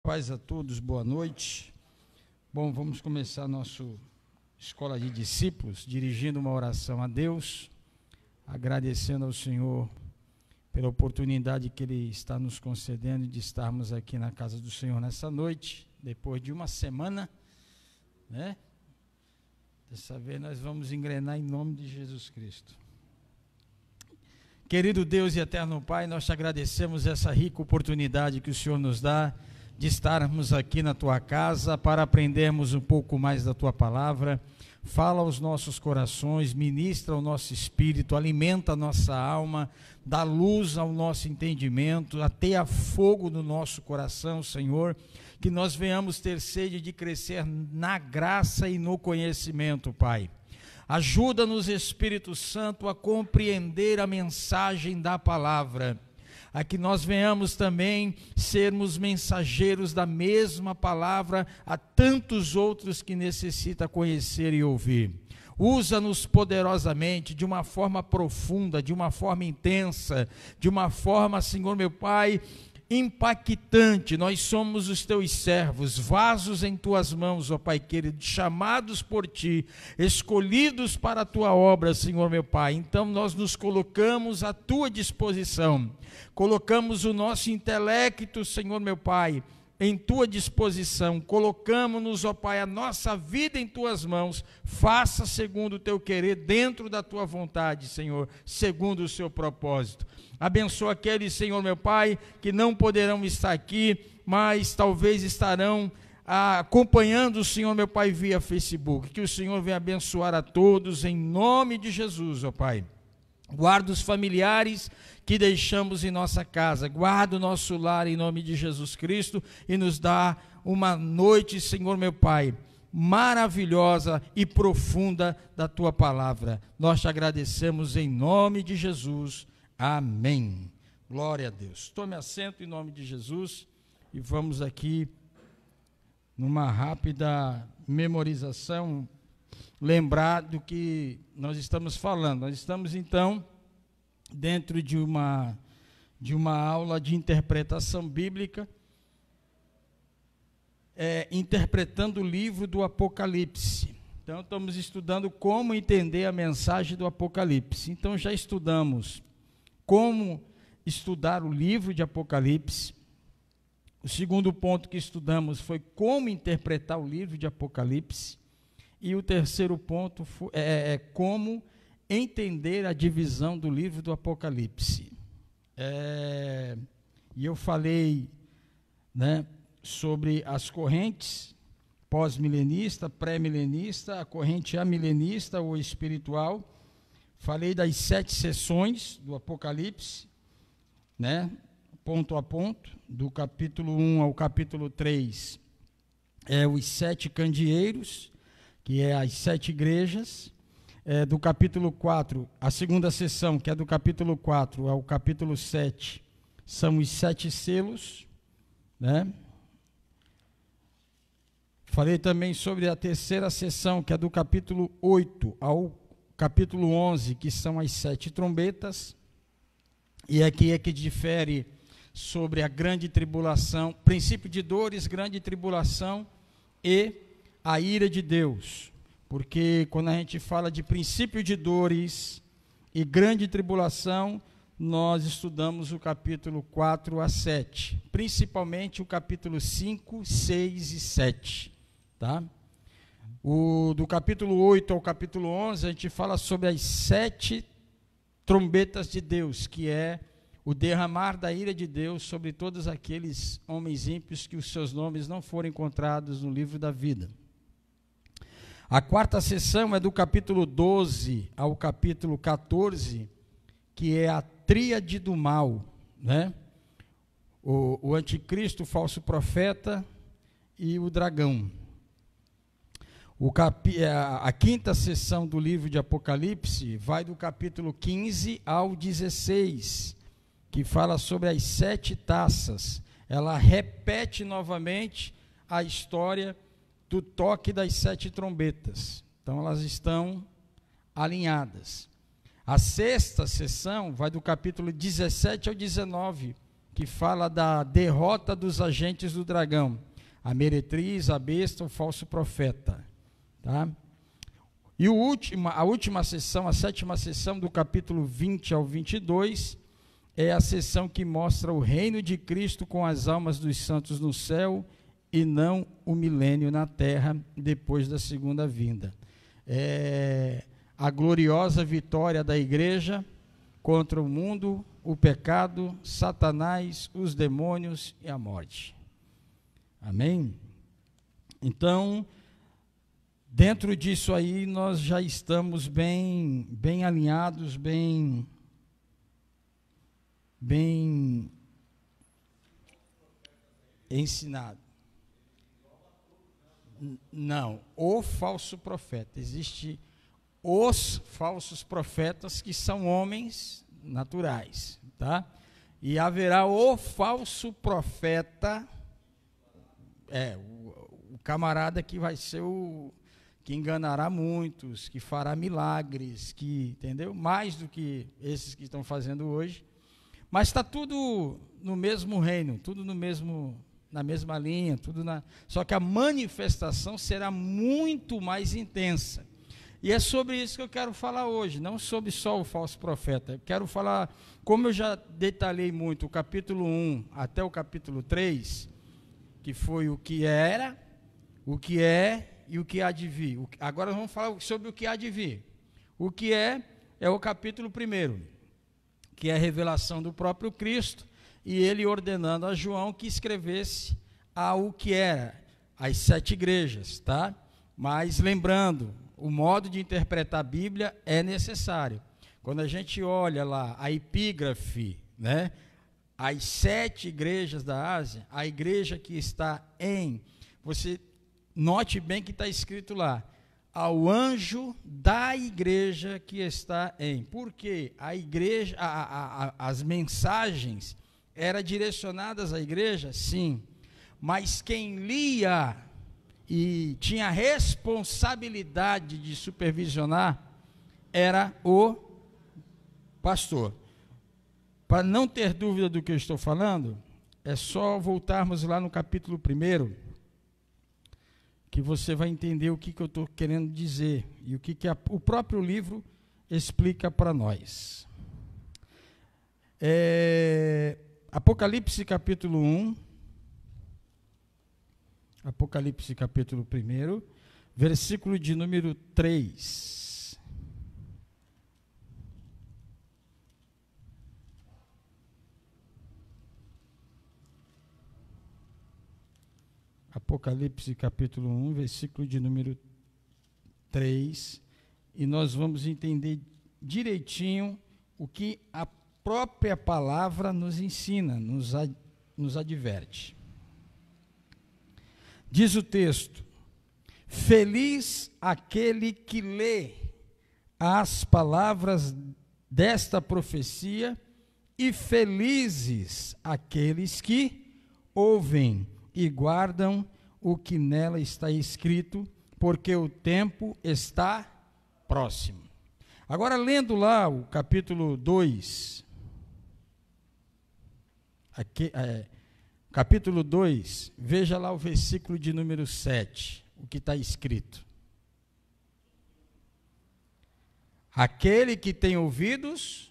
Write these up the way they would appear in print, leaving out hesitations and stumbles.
Paz a todos, boa noite. Bom, vamos começar a nossa escola de discípulos, dirigindo uma oração a Deus, agradecendo ao Senhor pela oportunidade que Ele está nos concedendo de estarmos aqui na casa do Senhor nessa noite, depois de uma semana, né? Dessa vez nós vamos engrenar em nome de Jesus Cristo. Querido Deus e eterno Pai, nós te agradecemos essa rica oportunidade que o Senhor nos dá de estarmos aqui na Tua casa para aprendermos um pouco mais da Tua palavra. Fala aos nossos corações, ministra ao nosso espírito, alimenta a nossa alma, dá luz ao nosso entendimento, ateia fogo no nosso coração, Senhor, que nós venhamos ter sede de crescer na graça e no conhecimento, Pai. Ajuda-nos, Espírito Santo, a compreender a mensagem da palavra, a que nós venhamos também sermos mensageiros da mesma palavra a tantos outros que necessitam conhecer e ouvir. Usa-nos poderosamente, de uma forma profunda, de uma forma intensa, de uma forma, Senhor meu Pai, impactante. Nós somos os teus servos, vasos em tuas mãos, ó Pai querido, chamados por ti, escolhidos para a tua obra, Senhor meu Pai. Então nós nos colocamos à tua disposição, colocamos o nosso intelecto, Senhor meu Pai, em tua disposição, colocamos-nos, ó Pai, a nossa vida em tuas mãos. Faça segundo o teu querer, dentro da tua vontade, Senhor, segundo o seu propósito. Abençoa aqueles, Senhor meu Pai, que não poderão estar aqui, mas talvez estarão acompanhando o Senhor meu Pai via Facebook. Que o Senhor venha abençoar a todos em nome de Jesus, ó Pai. Guarda os familiares que deixamos em nossa casa, guarda o nosso lar em nome de Jesus Cristo e nos dá uma noite, Senhor meu Pai, maravilhosa e profunda da Tua palavra. Nós te agradecemos em nome de Jesus. Amém. Glória a Deus. Tome assento em nome de Jesus e vamos aqui numa rápida memorização, lembrar do que nós estamos falando. Nós estamos então dentro de uma aula de interpretação bíblica, interpretando o livro do Apocalipse. Então estamos estudando como entender a mensagem do Apocalipse. Então já estudamos como estudar o livro de Apocalipse. O segundo ponto que estudamos foi como interpretar o livro de Apocalipse. E o terceiro ponto é como entender a divisão do livro do Apocalipse. E eu falei, né, sobre as correntes pós-milenista, pré-milenista, a corrente amilenista ou espiritual. Falei das 7 sessões do Apocalipse, né, ponto a ponto, do capítulo 1 ao capítulo 3, os 7 candeeiros, que é as 7 igrejas. Do capítulo 4, a segunda sessão, que é do capítulo 4 ao capítulo 7, são os 7 selos, né? Falei também sobre a terceira sessão, que é do capítulo 8 ao capítulo 11, que são as 7 trombetas, e aqui é que difere sobre a grande tribulação, princípio de dores, grande tribulação e a ira de Deus. Porque quando a gente fala de princípio de dores e grande tribulação, nós estudamos o capítulo 4 a 7, principalmente o capítulo 5, 6 e 7, tá? Do capítulo 8 ao capítulo 11, a gente fala sobre as 7 trombetas de Deus, que é o derramar da ira de Deus sobre todos aqueles homens ímpios que os seus nomes não foram encontrados no livro da vida. A quarta sessão é do capítulo 12 ao capítulo 14, que é a tríade do mal, né? O anticristo, o falso profeta e o dragão. A quinta sessão do livro de Apocalipse vai do capítulo 15 ao 16, que fala sobre as 7 taças. Ela repete novamente a história do toque das 7 trombetas. Então elas estão alinhadas. A sexta sessão vai do capítulo 17 ao 19, que fala da derrota dos agentes do dragão, a meretriz, a besta, o falso profeta, tá? E a última sessão, a 7ª sessão, do capítulo 20 ao 22, é a sessão que mostra o reino de Cristo com as almas dos santos no céu e não o milênio na terra depois da segunda vinda. É a gloriosa vitória da igreja contra o mundo, o pecado, Satanás, os demônios e a morte. Amém? Então, dentro disso aí, nós já estamos bem alinhados, bem ensinados. Não, o falso profeta. Existe os falsos profetas, que são homens naturais, tá? E haverá o falso profeta, o camarada que vai ser que enganará muitos, que fará milagres, entendeu? Mais do que esses que estão fazendo hoje. Mas está tudo no mesmo reino, tudo na mesma linha, só que a manifestação será muito mais intensa. E é sobre isso que eu quero falar hoje, não sobre só o falso profeta. Eu quero falar, como eu já detalhei muito, o capítulo 1 até o capítulo 3, que foi o que era, o que é e o que há de vir. Agora vamos falar sobre o que há de vir. O que é o capítulo 1, que é a revelação do próprio Cristo, e ele ordenando a João que escrevesse o que era, as 7 igrejas, tá? Mas lembrando, o modo de interpretar a Bíblia é necessário. Quando a gente olha lá a epígrafe, né, as 7 igrejas da Ásia, a igreja que está você note bem que está escrito lá, ao anjo da igreja que está porque a igreja, as mensagens eram direcionadas à igreja, sim, mas quem lia e tinha responsabilidade de supervisionar era o pastor. Para não ter dúvida do que eu estou falando, é só voltarmos lá no capítulo 1, que você vai entender o que eu estou querendo dizer e o que o próprio livro explica para nós. Apocalipse capítulo 1, Apocalipse capítulo 1, versículo de número 3. Apocalipse capítulo 1, versículo de número 3, e nós vamos entender direitinho o que a própria palavra nos ensina, nos adverte. Diz o texto: feliz aquele que lê as palavras desta profecia, e felizes aqueles que ouvem e guardam o que nela está escrito, porque o tempo está próximo. Agora, lendo lá o capítulo 2, capítulo 2, veja lá o versículo de número 7, o que está escrito. Aquele que tem ouvidos,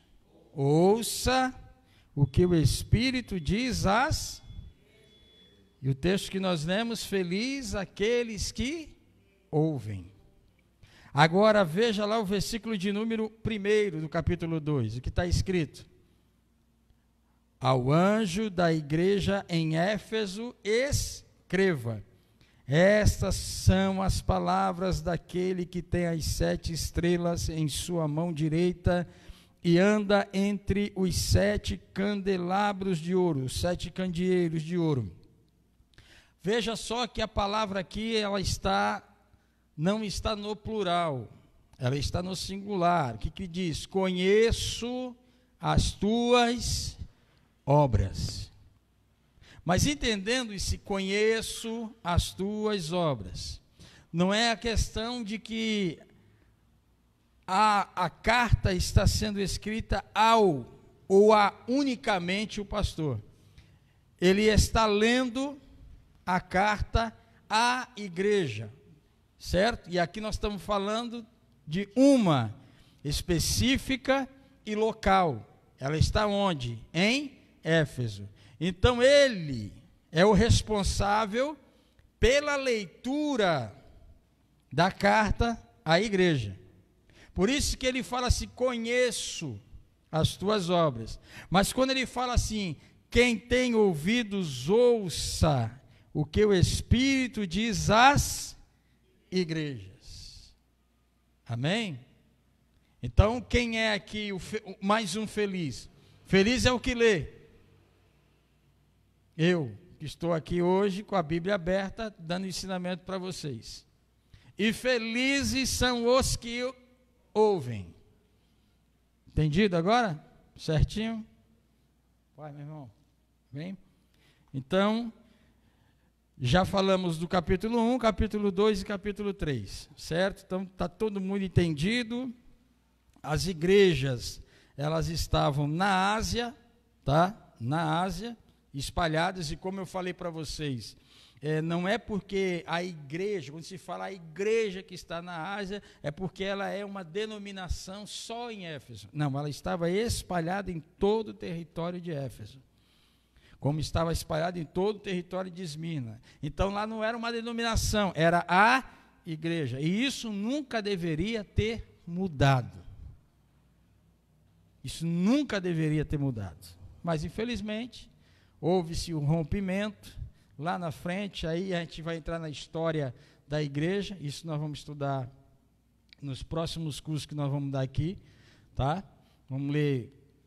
ouça o que o Espírito diz E o texto que nós lemos, feliz aqueles que ouvem. Agora veja lá o versículo de número 1 do capítulo 2, o que está escrito. Ao anjo da igreja em Éfeso escreva: estas são as palavras daquele que tem as 7 estrelas em sua mão direita e anda entre os 7 candelabros de ouro, os 7 candeeiros de ouro. Veja só que a palavra aqui, ela não está no plural, ela está no singular. O que diz? Conheço as tuas obras. Mas entendendo esse conheço as tuas obras, não é a questão de que a carta está sendo escrita ao ou a unicamente o pastor. ele está lendo a carta à igreja, certo? E aqui nós estamos falando de uma específica e local. Ela está onde? Em Éfeso. Então ele é o responsável pela leitura da carta à igreja. Por isso que ele fala assim: conheço as tuas obras. Mas quando ele fala assim: quem tem ouvidos, ouça o que o Espírito diz às igrejas. Amém? Então, quem é aqui mais um feliz? Feliz é o que lê. Eu, que estou aqui hoje com a Bíblia aberta, dando ensinamento para vocês. E felizes são os que ouvem. Entendido agora? Certinho? Vai, meu irmão. Vem. Então, já falamos do capítulo 1, capítulo 2 e capítulo 3, certo? Então, está todo mundo entendido. As igrejas, elas estavam na Ásia, tá? Na Ásia, espalhadas, e como eu falei para vocês, não é porque a igreja, quando se fala a igreja que está na Ásia, é porque ela é uma denominação só em Éfeso. Não, ela estava espalhada em todo o território de Éfeso, como estava espalhada em todo o território de Esmirna. Então lá não era uma denominação, era a igreja, e isso nunca deveria ter mudado. Isso nunca deveria ter mudado. Mas infelizmente, houve-se um rompimento. Lá na frente, aí a gente vai entrar na história da igreja. Isso nós vamos estudar nos próximos cursos que nós vamos dar aqui, tá? Vamos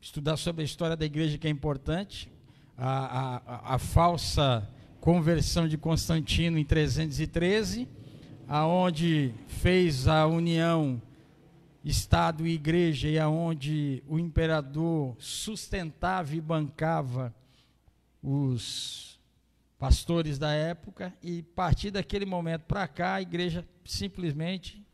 estudar sobre a história da igreja, que é importante. A falsa conversão de Constantino em 313, aonde fez a união Estado e igreja, e aonde o imperador sustentava e bancava os pastores da época, e a partir daquele momento para cá, a igreja simplesmente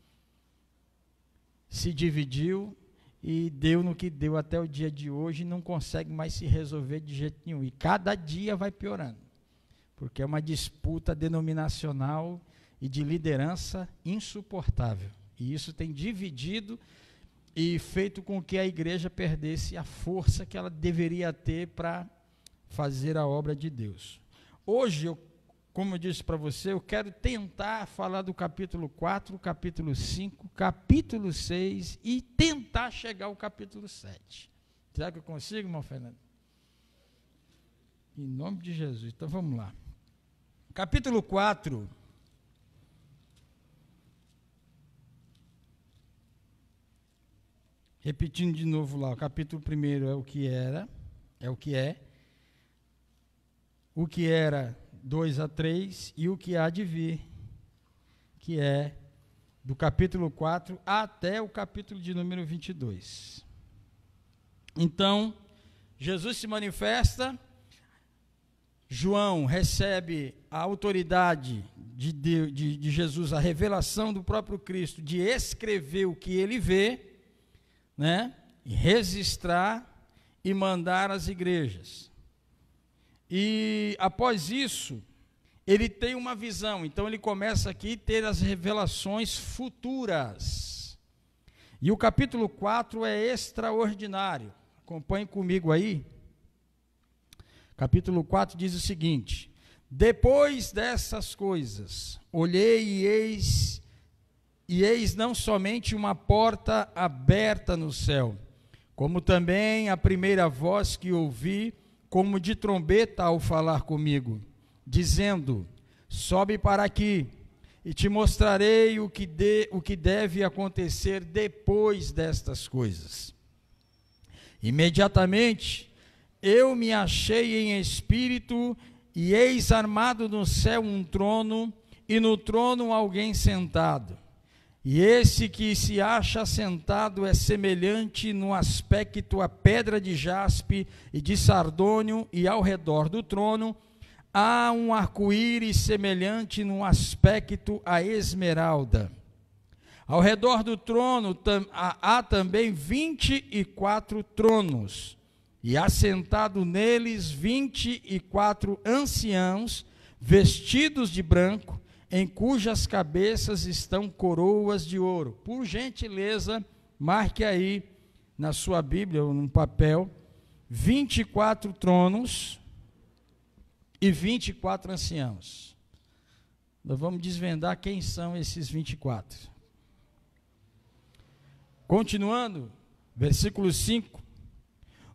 se dividiu e deu no que deu até o dia de hoje, e não consegue mais se resolver de jeito nenhum, e cada dia vai piorando, porque é uma disputa denominacional e de liderança insuportável, e isso tem dividido e feito com que a igreja perdesse a força que ela deveria ter para fazer a obra de Deus. Hoje, como eu disse para você, eu quero tentar falar do capítulo 4, capítulo 5, capítulo 6 e tentar chegar ao capítulo 7. Será que eu consigo, irmão Fernando? Em nome de Jesus. Então vamos lá. Capítulo 4. Repetindo de novo lá, o capítulo 1 é o que era, é o que é, o que era 2 a 3 e o que há de vir, que é do capítulo 4 até o capítulo de número 22. Então, Jesus se manifesta, João recebe a autoridade de Jesus, a revelação do próprio Cristo, de escrever o que ele vê, né? Registrar e mandar às igrejas. E após isso, ele tem uma visão. Então ele começa aqui a ter as revelações futuras. E o capítulo 4 é extraordinário. Acompanhe comigo aí. Capítulo 4 diz o seguinte: depois dessas coisas, olhei e eis não somente uma porta aberta no céu, como também a primeira voz que ouvi, como de trombeta ao falar comigo, dizendo: sobe para aqui, e te mostrarei o que deve acontecer depois destas coisas. Imediatamente eu me achei em espírito, e eis armado no céu um trono, e no trono alguém sentado. E esse que se acha sentado é semelhante no aspecto a pedra de jaspe e de sardônio, e ao redor do trono há um arco-íris semelhante no aspecto a esmeralda. Ao redor do trono há também 24 tronos, e assentado neles 24 anciãos, vestidos de branco, em cujas cabeças estão coroas de ouro. Por gentileza, marque aí na sua Bíblia ou no papel, 24 tronos e 24 anciãos. Nós vamos desvendar quem são esses 24. Continuando, versículo 5.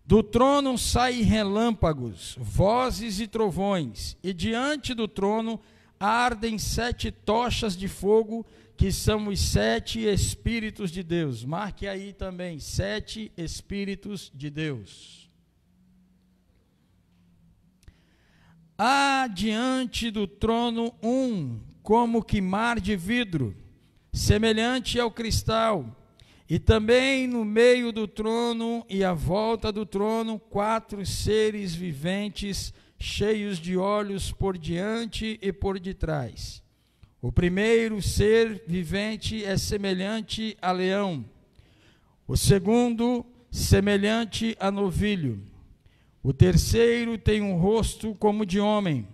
Do trono saem relâmpagos, vozes e trovões, e diante do trono ardem 7 tochas de fogo, que são os 7 Espíritos de Deus. Marque aí também, 7 Espíritos de Deus. Há diante do trono como que mar de vidro, semelhante ao cristal, e também no meio do trono e à volta do trono 4 seres viventes, cheios de olhos por diante e por detrás. O primeiro ser vivente é semelhante a leão, o segundo semelhante a novilho, o terceiro tem um rosto como de homem,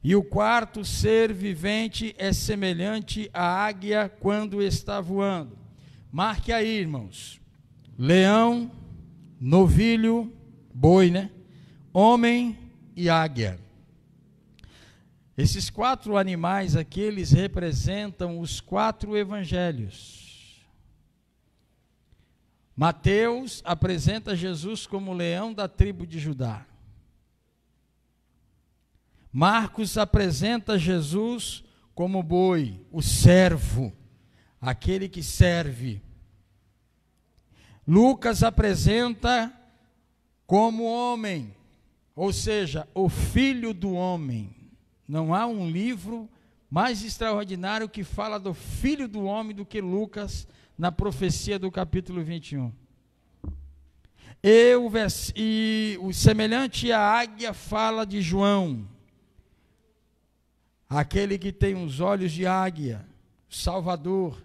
e o quarto ser vivente é semelhante à águia quando está voando. Marque aí, irmãos, leão, novilho, boi, né? Homem e águia. Esses 4 animais aqui, eles representam os 4 evangelhos. Mateus apresenta Jesus como leão da tribo de Judá. Marcos apresenta Jesus como boi, o servo, aquele que serve. Lucas apresenta como homem, ou seja, o filho do homem. Não há um livro mais extraordinário que fala do filho do homem do que Lucas na profecia do capítulo 21. E o semelhante à águia fala de João, aquele que tem os olhos de águia, Salvador.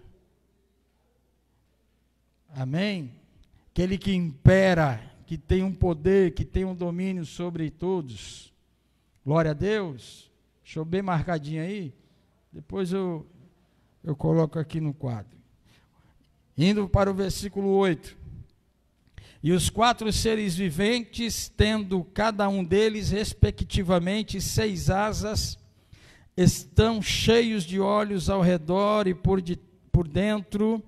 Amém? Aquele que impera, que tem um poder, que tem um domínio sobre todos. Glória a Deus. Deixou bem marcadinho aí. Depois eu coloco aqui no quadro. Indo para o versículo 8. E os 4 seres viventes, tendo cada um deles, respectivamente, 6 asas, estão cheios de olhos ao redor e por dentro,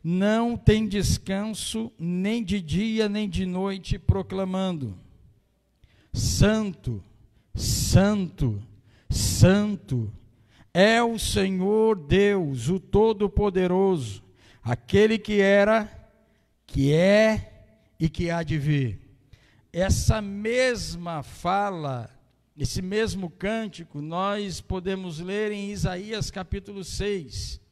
não tem descanso, nem de dia, nem de noite, proclamando: Santo, Santo, Santo é o Senhor Deus, o Todo-Poderoso, aquele que era, que é e que há de vir. Essa mesma fala, esse mesmo cântico, nós podemos ler em Isaías capítulo 6.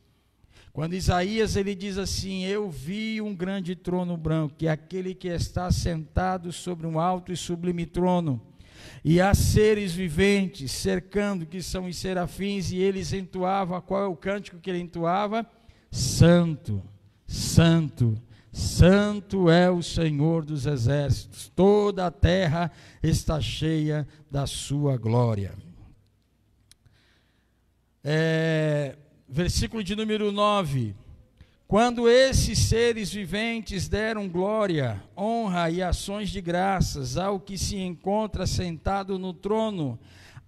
Quando Isaías ele diz assim: eu vi um grande trono branco, que é aquele que está sentado sobre um alto e sublime trono, e há seres viventes cercando, que são os serafins, e eles entoavam. Qual é o cântico que ele entoava? Santo, Santo, Santo é o Senhor dos exércitos, toda a terra está cheia da sua glória. Versículo de número 9. Quando esses seres viventes deram glória, honra e ações de graças ao que se encontra sentado no trono,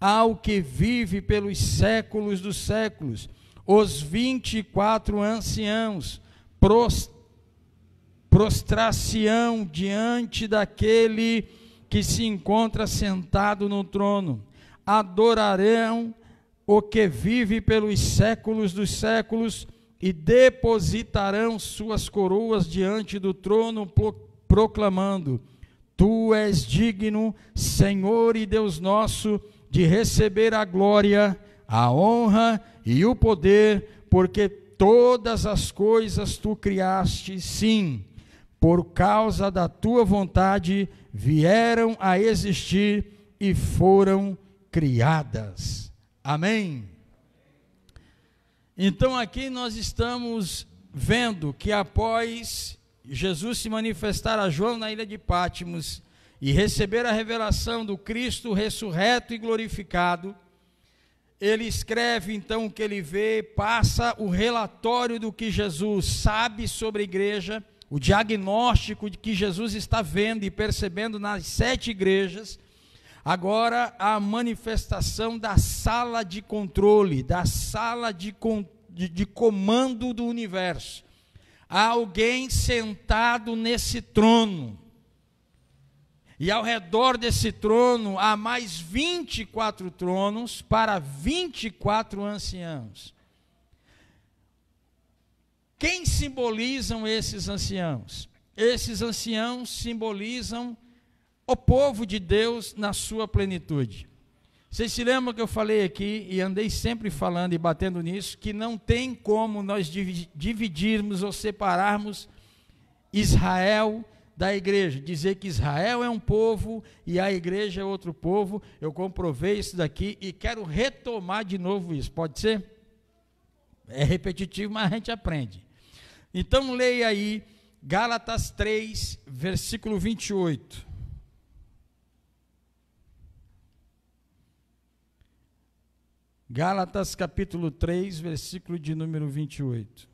ao que vive pelos séculos dos séculos, os 24 anciãos prostrar-se-ão diante daquele que se encontra sentado no trono, adorarão o que vive pelos séculos dos séculos, e depositarão suas coroas diante do trono, proclamando: Tu és digno, Senhor e Deus nosso, de receber a glória, a honra e o poder, porque todas as coisas tu criaste, sim, por causa da tua vontade vieram a existir e foram criadas. Amém? Então aqui nós estamos vendo que após Jesus se manifestar a João na ilha de Patmos, e receber a revelação do Cristo ressurreto e glorificado, ele escreve então o que ele vê, passa o relatório do que Jesus sabe sobre a igreja, o diagnóstico de que Jesus está vendo e percebendo nas 7 igrejas. Agora a manifestação da sala de controle, da sala de comando do universo. Há alguém sentado nesse trono. E ao redor desse trono há mais 24 tronos para 24 anciãos. Quem simbolizam esses anciãos? Esses anciãos simbolizam o povo de Deus na sua plenitude. Vocês se lembram que eu falei aqui, e andei sempre falando e batendo nisso, que não tem como nós dividirmos ou separarmos Israel da igreja, dizer que Israel é um povo e a igreja é outro povo. Eu comprovei isso daqui e quero retomar de novo isso, pode ser? É repetitivo, mas a gente aprende. Então leia aí Gálatas 3, versículo 28. Gálatas capítulo 3, versículo de número 28.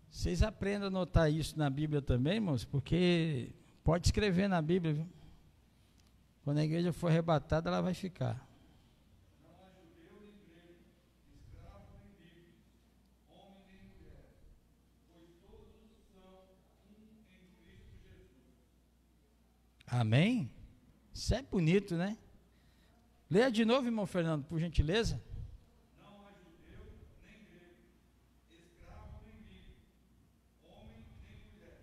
Vocês aprendam a anotar isso na Bíblia também, irmãos, porque pode escrever na Bíblia, viu? Quando a igreja for arrebatada, ela vai ficar. Amém? Isso é bonito, né? Leia de novo, irmão Fernando, por gentileza. Não há judeu nem grego, escravo nem livre, homem nem mulher,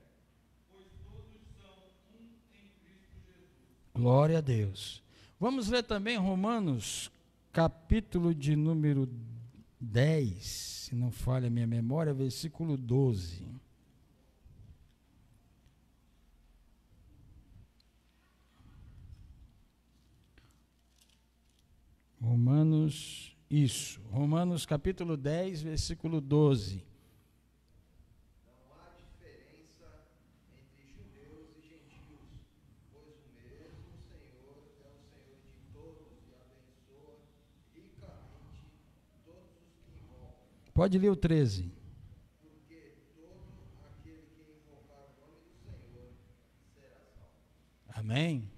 pois todos são um em Cristo Jesus. Glória a Deus. Vamos ler também Romanos, capítulo de número 10, se não falha a minha memória, versículo 12. Romanos capítulo 10, versículo 12. Não há diferença entre judeus e gentios, pois o mesmo Senhor é o Senhor de todos e abençoa ricamente todos os que invocam. Pode ler o 13. Porque todo aquele que invocar o nome do Senhor será salvo. Amém?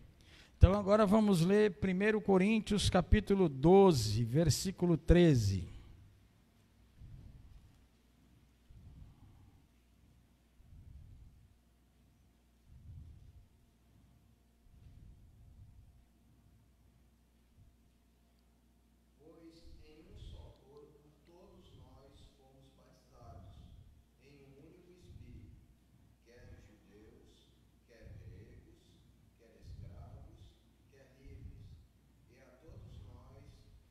Então agora vamos ler 1 Coríntios capítulo 12, versículo 13. Pois em um só corpo todos nós fomos batizados, em um único Espírito, quer judeus, quer gregos, quer escravos, quer livres, e a todos nós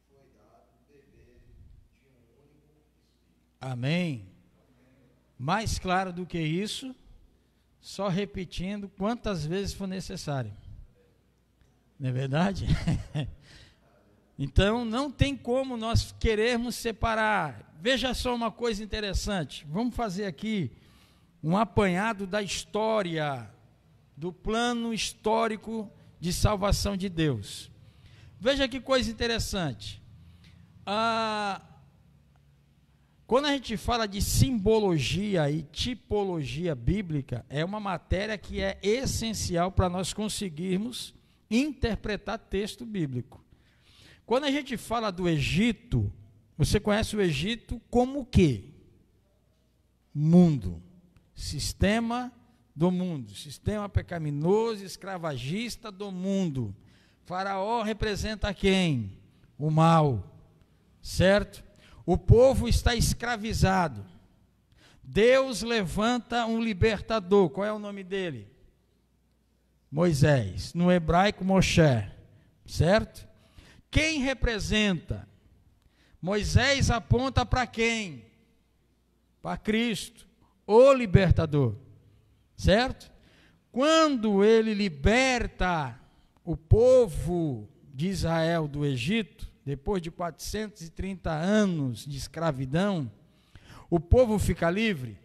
foi dado beber de um único Espírito. Amém? Mais claro do que isso, só repetindo quantas vezes for necessário. Não é verdade? Então, não tem como nós querermos separar. Veja só uma coisa interessante. Vamos fazer aqui um apanhado da história, do plano histórico de salvação de Deus. Veja que coisa interessante. Quando a gente fala de simbologia e tipologia bíblica, é uma matéria que é essencial para nós conseguirmos interpretar texto bíblico. Quando a gente fala do Egito, você conhece o Egito como o quê? Mundo. Sistema do mundo. Sistema pecaminoso, escravagista do mundo. Faraó representa quem? O mal. Certo? O povo está escravizado. Deus levanta um libertador. Qual é o nome dele? Moisés. No hebraico, Moshe. Certo? Quem representa? Moisés aponta para quem? Para Cristo, o libertador. Certo? quando ele liberta o povo de Israel do Egito, depois de 430 anos de escravidão, o povo fica livre.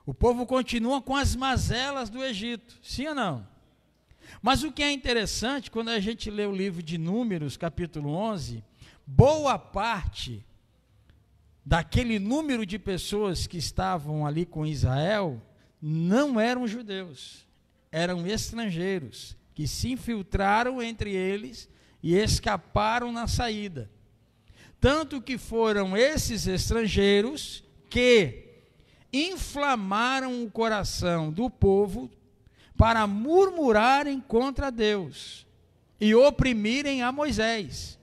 O povo continua com as mazelas do Egito, sim ou não? Mas o que é interessante, quando a gente lê o livro de Números, capítulo 11, boa parte daquele número de pessoas que estavam ali com Israel não eram judeus, eram estrangeiros, que se infiltraram entre eles e escaparam na saída. Tanto que foram esses estrangeiros que inflamaram o coração do povo para murmurarem contra Deus e oprimirem a Moisés.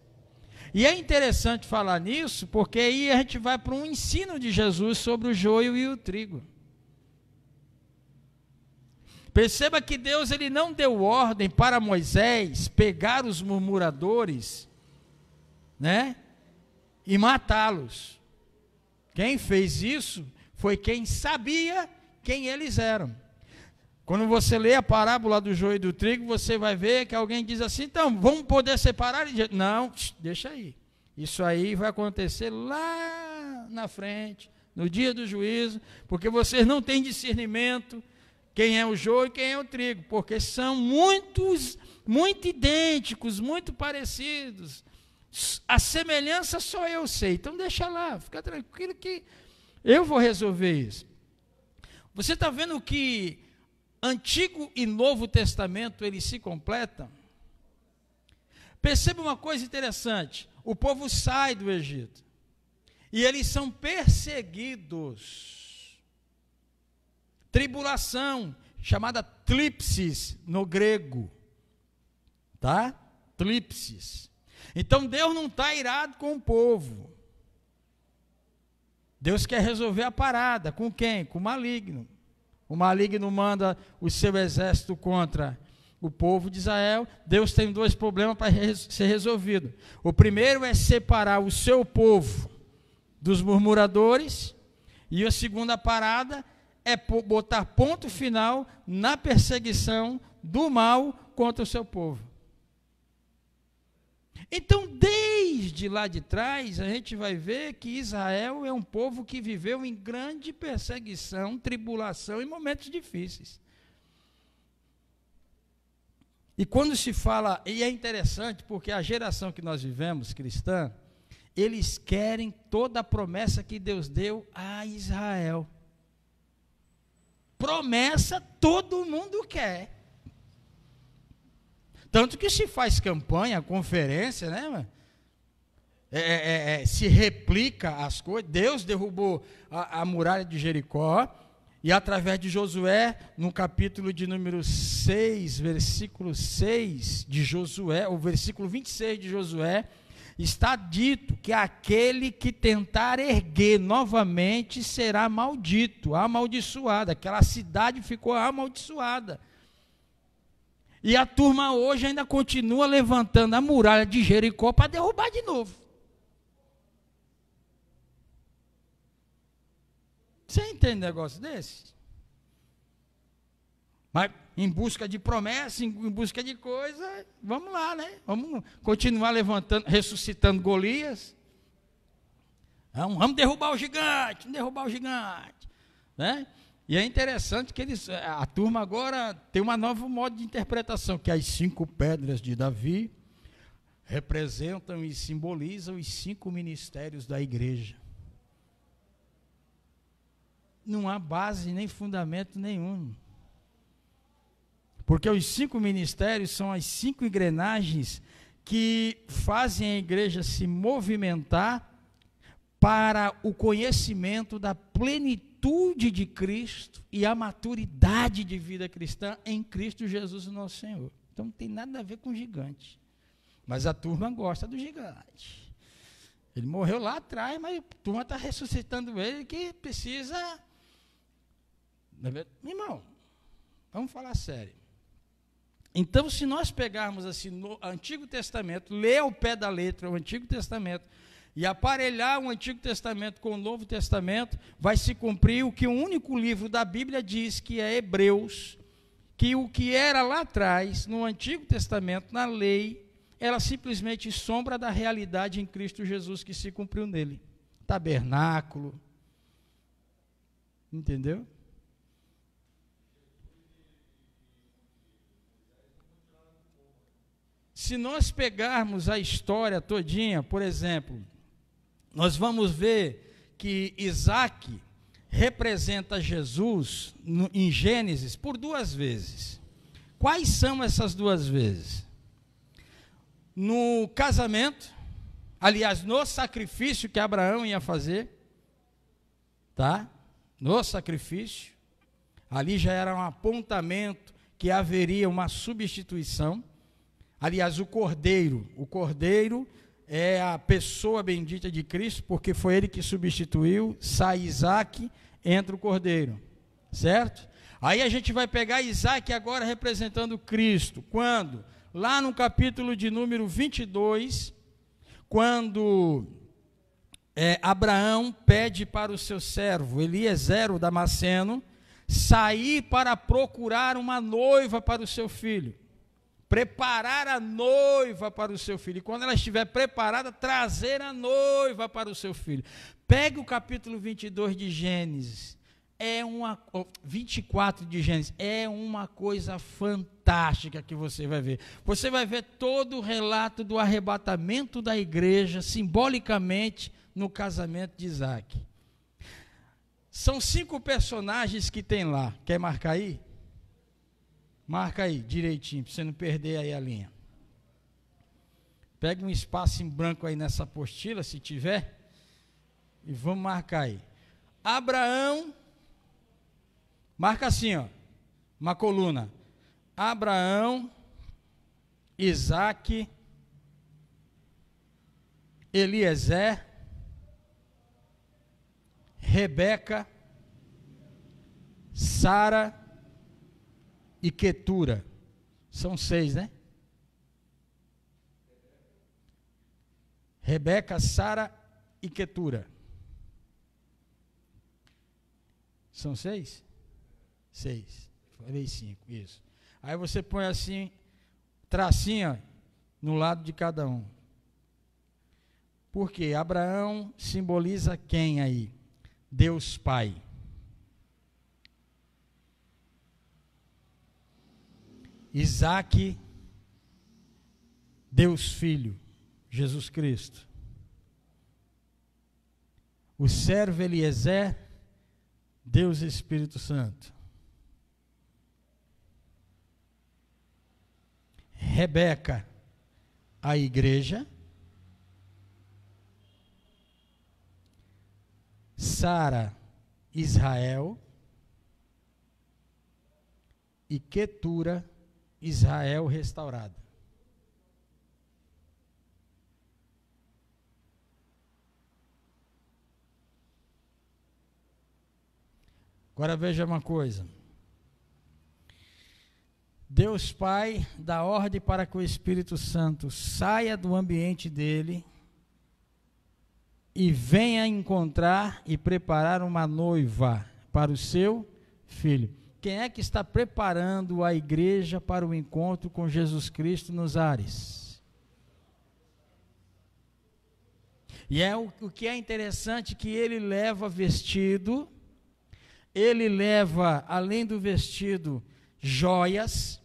E é interessante falar nisso, porque aí a gente vai para um ensino de Jesus sobre o joio e o trigo. Perceba que Deus ele não deu ordem para Moisés pegar os murmuradores, né, e matá-los. Quem fez isso foi quem sabia quem eles eram. Quando você lê a parábola do joio e do trigo, você vai ver que alguém diz assim, então, vamos poder separar? Não, deixa aí. Isso aí vai acontecer lá na frente, no dia do juízo, porque vocês não têm discernimento quem é o joio e quem é o trigo, porque são muito idênticos, muito parecidos. A semelhança só eu sei, então deixa lá, fica tranquilo que eu vou resolver isso. Você está vendo que Antigo e Novo Testamento, eles se completam? Perceba uma coisa interessante, o povo sai do Egito, e eles são perseguidos. Tribulação, chamada trípsis no grego, tá? Trípsis. Então Deus não está irado com o povo. Deus quer resolver a parada, com quem? Com o maligno. O maligno manda o seu exército contra o povo de Israel. Deus tem dois problemas para ser resolvido. O primeiro é separar o seu povo dos murmuradores, e a segunda parada é botar ponto final na perseguição do mal contra o seu povo. Então, desde lá de trás, a gente vai ver que Israel é um povo que viveu em grande perseguição, tribulação e momentos difíceis. E quando se fala, e é interessante porque a geração que nós vivemos, cristã, eles querem toda a promessa que Deus deu a Israel. Promessa todo mundo quer. Tanto que se faz campanha, conferência, né? Se replica as coisas. Deus derrubou a muralha de Jericó, e através de Josué, no capítulo de número 6, versículo 6 de Josué, o versículo 26 de Josué, está dito que aquele que tentar erguer novamente será maldito, amaldiçoado. Aquela cidade ficou amaldiçoada. E a turma hoje ainda continua levantando a muralha de Jericó para derrubar de novo. Você entende um negócio desse? Mas em busca de promessa, em busca de coisa, vamos lá, né? Vamos continuar levantando, ressuscitando Golias. Vamos derrubar o gigante, né? E é interessante que a turma agora tem uma nova modo de interpretação, que as 5 pedras de Davi representam e simbolizam os 5 ministérios da igreja. Não há base nem fundamento nenhum. Porque os 5 ministérios são as 5 engrenagens que fazem a igreja se movimentar para o conhecimento da plenitude de Cristo e a maturidade de vida cristã em Cristo Jesus, o nosso Senhor. Então não tem nada a ver com gigante. Mas a turma gosta do gigante. Ele morreu lá atrás, mas a turma está ressuscitando ele, que precisa... Irmão, vamos falar sério. Então, se nós pegarmos assim no Antigo Testamento, ler ao pé da letra o Antigo Testamento, e aparelhar o Antigo Testamento com o Novo Testamento, vai se cumprir o que o único livro da Bíblia diz, que é Hebreus, que o que era lá atrás, no Antigo Testamento, na lei, era simplesmente sombra da realidade em Cristo Jesus que se cumpriu nele. Tabernáculo, entendeu? Se nós pegarmos a história todinha, por exemplo, nós vamos ver que Isaac representa Jesus em Gênesis por 2 vezes. Quais são essas 2 vezes? No casamento, aliás, no sacrifício que Abraão ia fazer, tá? No sacrifício, ali já era um apontamento que haveria uma substituição. Aliás, o cordeiro é a pessoa bendita de Cristo, porque foi ele que substituiu, sai Isaac, entra o cordeiro, certo? Aí a gente vai pegar Isaac agora representando Cristo, quando? Lá no capítulo de número 22, quando Abraão pede para o seu servo, Eliezer, o Damasceno, sair para procurar uma noiva para o seu filho. Preparar a noiva para o seu filho, e quando ela estiver preparada, trazer a noiva para o seu filho. Pegue o capítulo 22 de Gênesis, 24 de Gênesis, é uma coisa fantástica que você vai ver. Você vai ver todo o relato do arrebatamento da igreja, simbolicamente, no casamento de Isaac. São 5 personagens que tem lá, quer marcar aí? Marca aí, direitinho, para você não perder aí a linha. Pega um espaço em branco aí nessa apostila, se tiver, e vamos marcar aí. Abraão, marca assim, ó, uma coluna. Abraão, Isaac, Eliezer, Rebeca, Sara e Quetura. São 6, né? Rebeca, Sara e Quetura. São 6? 6. Falei 5, isso. Aí você põe assim, tracinho, ó, no lado de cada um. Por quê? Abraão simboliza quem aí? Deus Pai. Isaac, Deus Filho, Jesus Cristo. O servo Eliezer, Deus Espírito Santo. Rebeca, a igreja. Sara, Israel. E Quetura, Israel restaurado. Agora veja uma coisa. Deus Pai dá ordem para que o Espírito Santo saia do ambiente dele e venha encontrar e preparar uma noiva para o seu filho. Quem é que está preparando a igreja para o encontro com Jesus Cristo nos ares? E o que é interessante que ele leva vestido, ele leva, além do vestido, joias.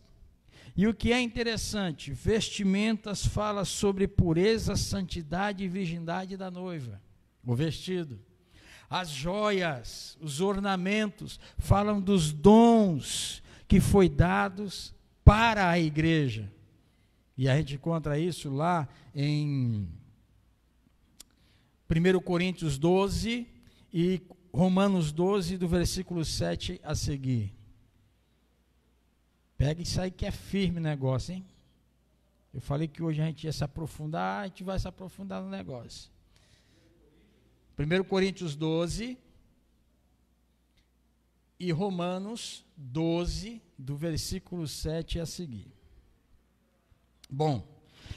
E o que é interessante, vestimentas fala sobre pureza, santidade e virgindade da noiva, o vestido. As joias, os ornamentos, falam dos dons que foi dados para a igreja. E a gente encontra isso lá em 1 Coríntios 12 e Romanos 12, do versículo 7 a seguir. Pega isso aí que é firme o negócio, hein? Eu falei que hoje a gente ia se aprofundar, a gente vai se aprofundar no negócio. 1 Coríntios 12 e Romanos 12, do versículo 7 a seguir. Bom,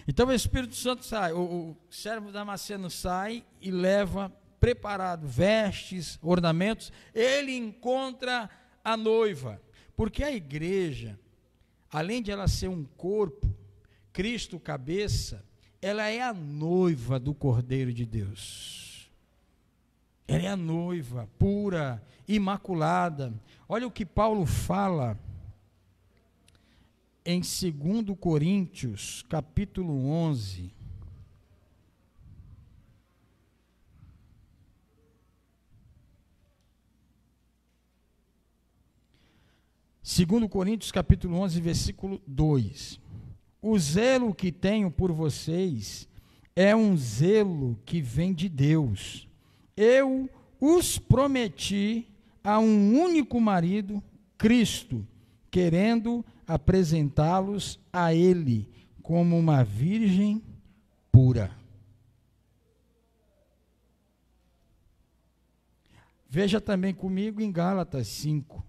Então o Espírito Santo sai, o servo Damasceno sai e leva preparado vestes, ornamentos, ele encontra a noiva, porque a igreja, além de ela ser um corpo, Cristo cabeça, ela é a noiva do Cordeiro de Deus. Ela é a noiva pura, imaculada. Olha o que Paulo fala em 2 Coríntios, capítulo 11. Segundo Coríntios, capítulo 11, versículo 2. O zelo que tenho por vocês é um zelo que vem de Deus. Eu os prometi a um único marido, Cristo, querendo apresentá-los a Ele como uma virgem pura. Veja também comigo em Gálatas 5.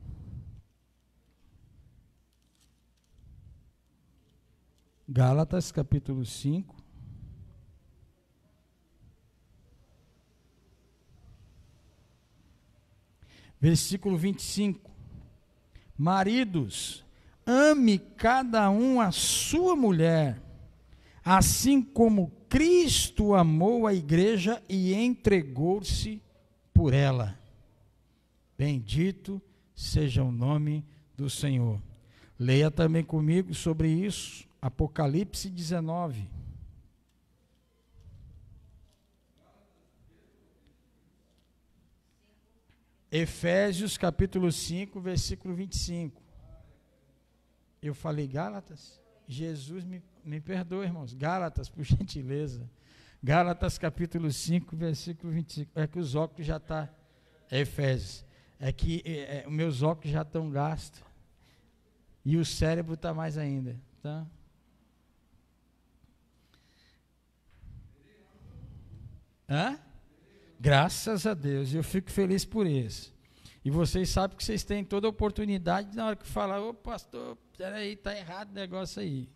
Gálatas capítulo 5. Versículo 25. Maridos, ame cada um a sua mulher, assim como Cristo amou a igreja e entregou-se por ela. Bendito seja o nome do Senhor. Leia também comigo sobre isso, Apocalipse 19. Efésios capítulo 5, versículo 25. Eu falei Gálatas? Jesus me perdoe, irmãos. Gálatas, por gentileza. Gálatas capítulo 5, versículo 25. É que os óculos já estão... Efésios. É que os meus óculos já estão gastos. E o cérebro está mais ainda. Tá? Hã? Graças a Deus, eu fico feliz por isso. E vocês sabem que vocês têm toda a oportunidade, na hora que falar, ô pastor, peraí, está errado o negócio aí.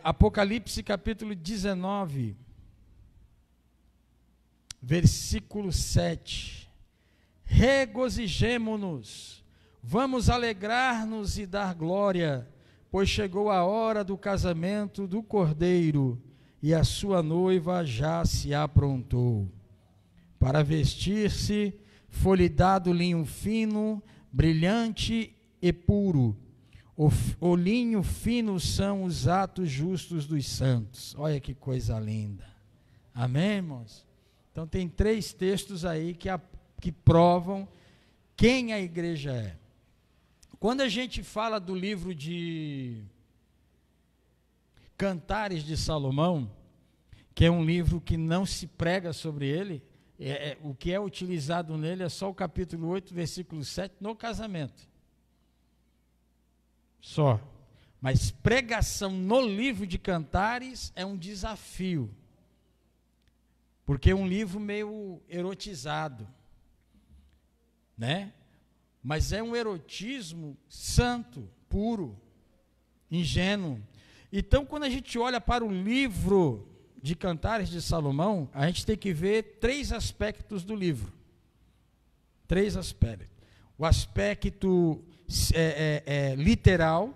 Apocalipse capítulo 19, versículo 7. Regozijemo-nos, vamos alegrar-nos e dar glória, pois chegou a hora do casamento do Cordeiro, e a sua noiva já se aprontou. Para vestir-se, foi-lhe dado linho fino, brilhante e puro. O linho fino são os atos justos dos santos. Olha que coisa linda. Amém, irmãos? Então tem 3 textos aí que provam quem a igreja é. Quando a gente fala do livro de Cantares de Salomão, que é um livro que não se prega sobre ele, o que é utilizado nele é só o capítulo 8, versículo 7, no casamento. Só. Mas pregação no livro de Cantares é um desafio, porque é um livro meio erotizado, né? Mas é um erotismo santo, puro, ingênuo. Então, quando a gente olha para o livro de Cantares de Salomão, a gente tem que ver 3 aspectos do livro. 3 aspectos. O aspecto literal,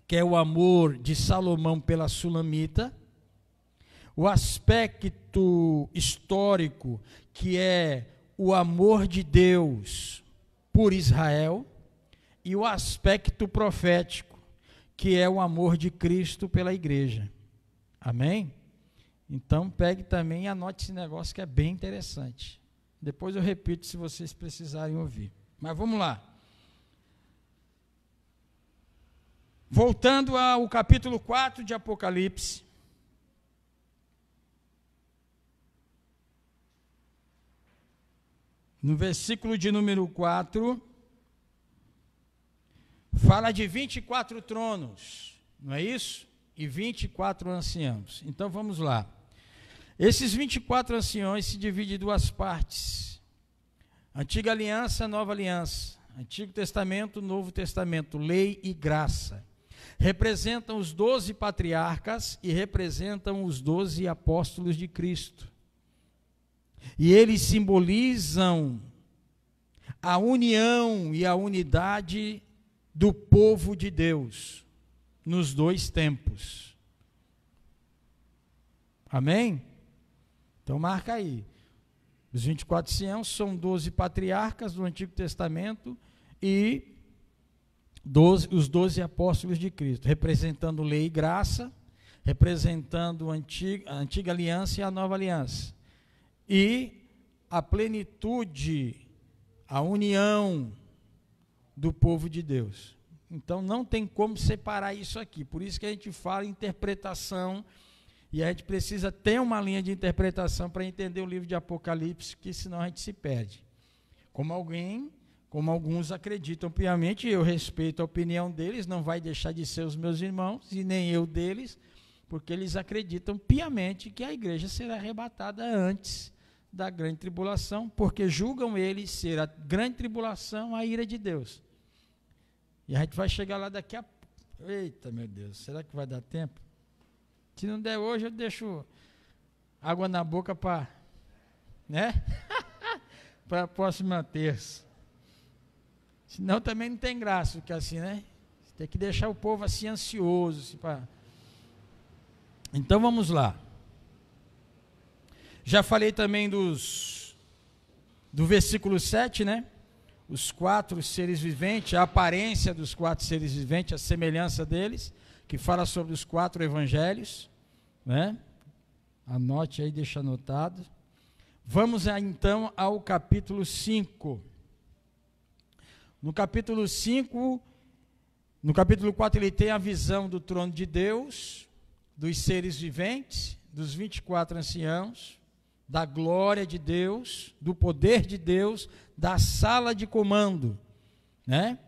que é o amor de Salomão pela Sulamita. O aspecto histórico, que é o amor de Deus por Israel. E o aspecto profético, que é o amor de Cristo pela igreja. Amém? Então, pegue também e anote esse negócio que é bem interessante. Depois eu repito se vocês precisarem ouvir. Mas vamos lá. Voltando ao capítulo 4 de Apocalipse. No versículo de número 4, fala de 24 tronos, não é isso? E 24 anciãos. Então vamos lá. Esses 24 anciões se dividem em 2 partes. Antiga aliança, nova aliança. Antigo Testamento, Novo Testamento. Lei e graça. representam os 12 patriarcas e representam os 12 apóstolos de Cristo. E eles simbolizam a união e a unidade do povo de Deus nos dois tempos. Amém? Então marca aí. Os 24 anciãos são 12 patriarcas do Antigo Testamento e os 12 apóstolos de Cristo, representando lei e graça, representando a antiga aliança e a nova aliança. E a plenitude, a união do povo de Deus. Então não tem como separar isso aqui. Por isso que a gente fala interpretação, e a gente precisa ter uma linha de interpretação para entender o livro de Apocalipse, que senão a gente se perde. Como alguns acreditam piamente, eu respeito a opinião deles, não vai deixar de ser os meus irmãos, e nem eu deles, porque eles acreditam piamente que a igreja será arrebatada antes da grande tribulação, porque julgam eles ser a grande tribulação a ira de Deus. E a gente vai chegar lá daqui a... Eita, meu Deus, será que vai dar tempo? Se não der hoje, eu deixo água na boca para... né? para a próxima terça. Senão também não tem graça, porque assim, né? Você tem que deixar o povo assim ansioso. Assim, pra... Então vamos lá. Já falei também do versículo 7, né? Os 4 seres viventes, a aparência dos 4 seres viventes, a semelhança deles, que fala sobre os 4 evangelhos, né? Anote aí, deixa anotado. Vamos então ao capítulo 5. No capítulo 5, no capítulo 4, ele tem a visão do trono de Deus, dos seres viventes, dos 24 anciãos, da glória de Deus, do poder de Deus, da sala de comando, né?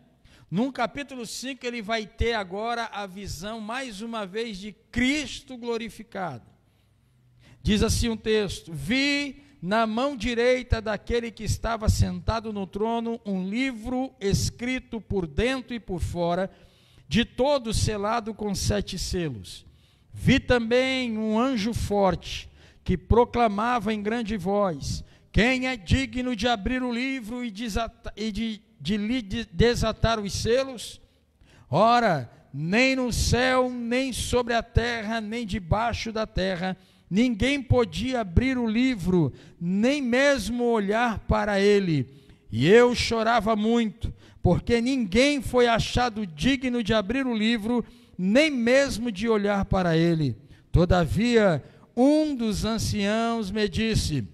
No capítulo 5, ele vai ter agora a visão, mais uma vez, de Cristo glorificado. Diz assim um texto: vi na mão direita daquele que estava sentado no trono um livro escrito por dentro e por fora, de todo selado com 7 selos. Vi também um anjo forte, que proclamava em grande voz: quem é digno de abrir o livro e de lhe desatar os selos? Ora, nem no céu, nem sobre a terra, nem debaixo da terra, ninguém podia abrir o livro, nem mesmo olhar para ele. E eu chorava muito, porque ninguém foi achado digno de abrir o livro, nem mesmo de olhar para ele. Todavia, um dos anciãos me disse: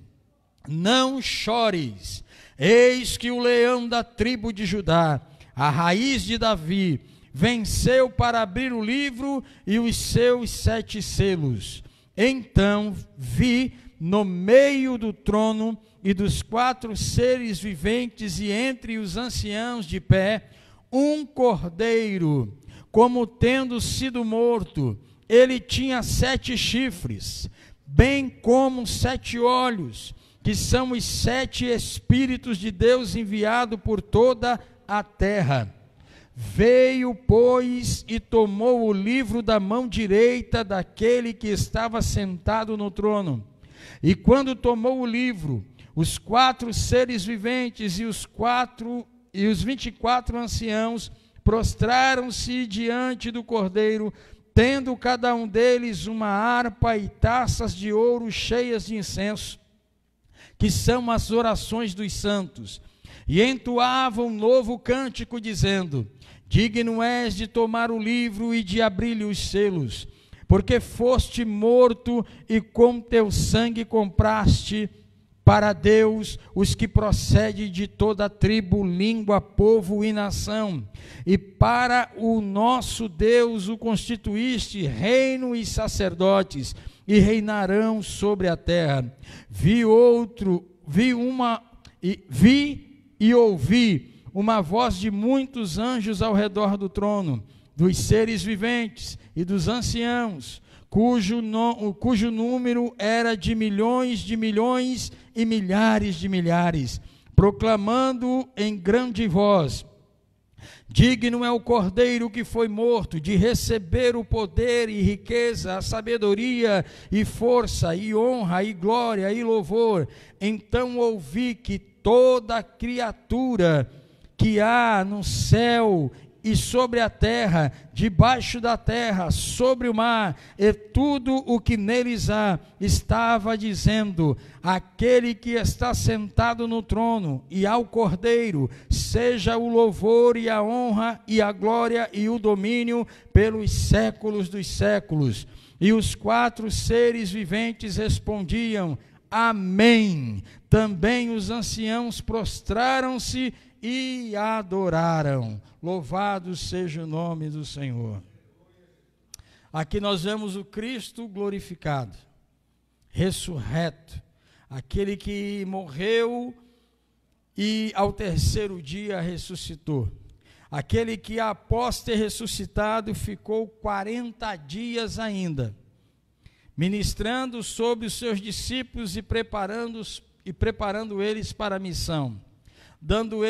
não chores, eis que o leão da tribo de Judá, a raiz de Davi, venceu para abrir o livro e os seus 7 selos. Então vi no meio do trono e dos 4 seres viventes e entre os anciãos de pé, um cordeiro, como tendo sido morto. Ele tinha 7 chifres, bem como 7 olhos, que são os 7 Espíritos de Deus enviados por toda a terra. Veio, pois, e tomou o livro da mão direita daquele que estava sentado no trono. E quando tomou o livro, os 4 seres viventes e os 24 anciãos prostraram-se diante do Cordeiro, tendo cada um deles uma harpa e taças de ouro cheias de incenso, que são as orações dos santos, e entoavam um novo cântico, dizendo: digno és de tomar o livro e de abrir-lhe os selos, porque foste morto e com teu sangue compraste para Deus os que procedem de toda tribo, língua, povo e nação, e para o nosso Deus o constituíste reino e sacerdotes, e reinarão sobre a terra. Vi e ouvi uma voz de muitos anjos ao redor do trono, dos seres viventes e dos anciãos, cujo número era de milhões e milhares de milhares, proclamando em grande voz: Digno é o Cordeiro que foi morto de receber o poder e riqueza, a sabedoria e força e honra e glória e louvor. Então ouvi que toda criatura que há no céu e sobre a terra, debaixo da terra, sobre o mar, e tudo o que neles há, estava dizendo: aquele que está sentado no trono e ao Cordeiro, seja o louvor e a honra e a glória e o domínio pelos séculos dos séculos. E os 4 seres viventes respondiam: Amém. Também os anciãos prostraram-se e adoraram. Louvado seja o nome do Senhor. Aqui nós vemos o Cristo glorificado, ressurreto, aquele que morreu e ao terceiro dia ressuscitou. Aquele que após ter ressuscitado ficou 40 dias ainda, ministrando sobre os seus discípulos e preparando eles para a missão, dando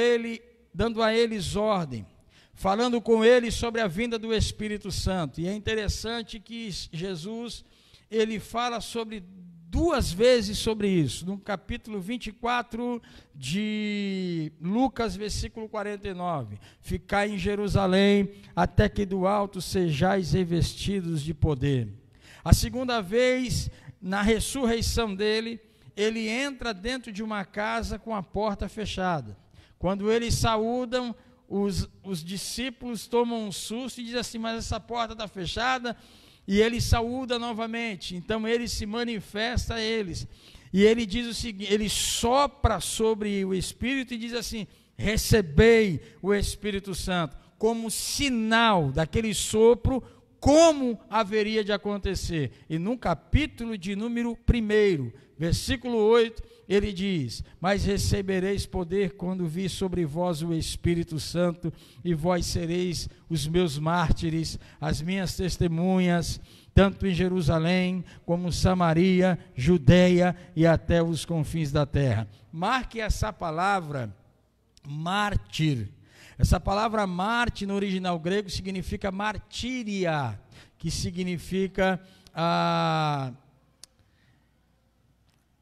a eles ordem, falando com eles sobre a vinda do Espírito Santo. E é interessante que Jesus, ele fala sobre 2 vezes sobre isso, no capítulo 24 de Lucas, versículo 49, ficai em Jerusalém, até que do alto sejais revestidos de poder. A segunda vez, na ressurreição dele, ele entra dentro de uma casa com a porta fechada. Quando eles saúdam, os discípulos tomam um susto e dizem assim: mas essa porta está fechada. E ele saúda novamente. Então ele se manifesta a eles. E ele diz o seguinte: ele sopra sobre o Espírito e diz assim: recebei o Espírito Santo. Como sinal daquele sopro, como haveria de acontecer. E no capítulo de número 1, versículo 8, ele diz: mas recebereis poder quando vir sobre vós o Espírito Santo, e vós sereis os meus mártires, as minhas testemunhas, tanto em Jerusalém, como Samaria, Judeia e até os confins da terra. Marque essa palavra, mártir. Essa palavra mártir no original grego significa martíria, que significa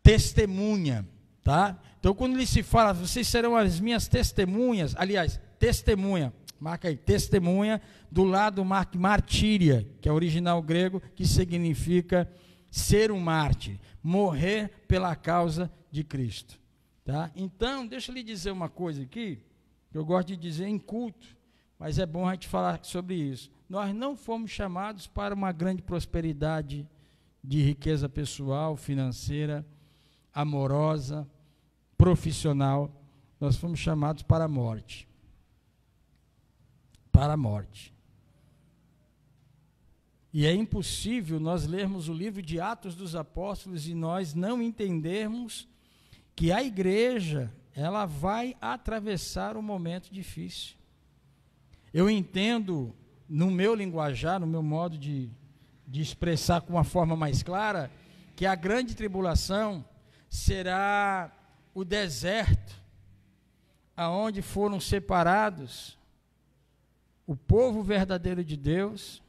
testemunha, tá? Então, quando ele se fala, vocês serão as minhas testemunhas, aliás, testemunha, marca aí, testemunha, do lado marque martíria, que é o original grego, que significa ser um mártir, morrer pela causa de Cristo, tá? Então, deixa eu lhe dizer uma coisa aqui, que eu gosto de dizer em culto, mas é bom a gente falar sobre isso. Nós não fomos chamados para uma grande prosperidade de riqueza pessoal, financeira, amorosa, profissional. Nós fomos chamados para a morte. Para a morte. E é impossível nós lermos o livro de Atos dos Apóstolos e nós não entendermos que a igreja, ela vai atravessar um momento difícil. Eu entendo, no meu linguajar, no meu modo de expressar com uma forma mais clara, que a grande tribulação será o deserto, aonde foram separados o povo verdadeiro de Deus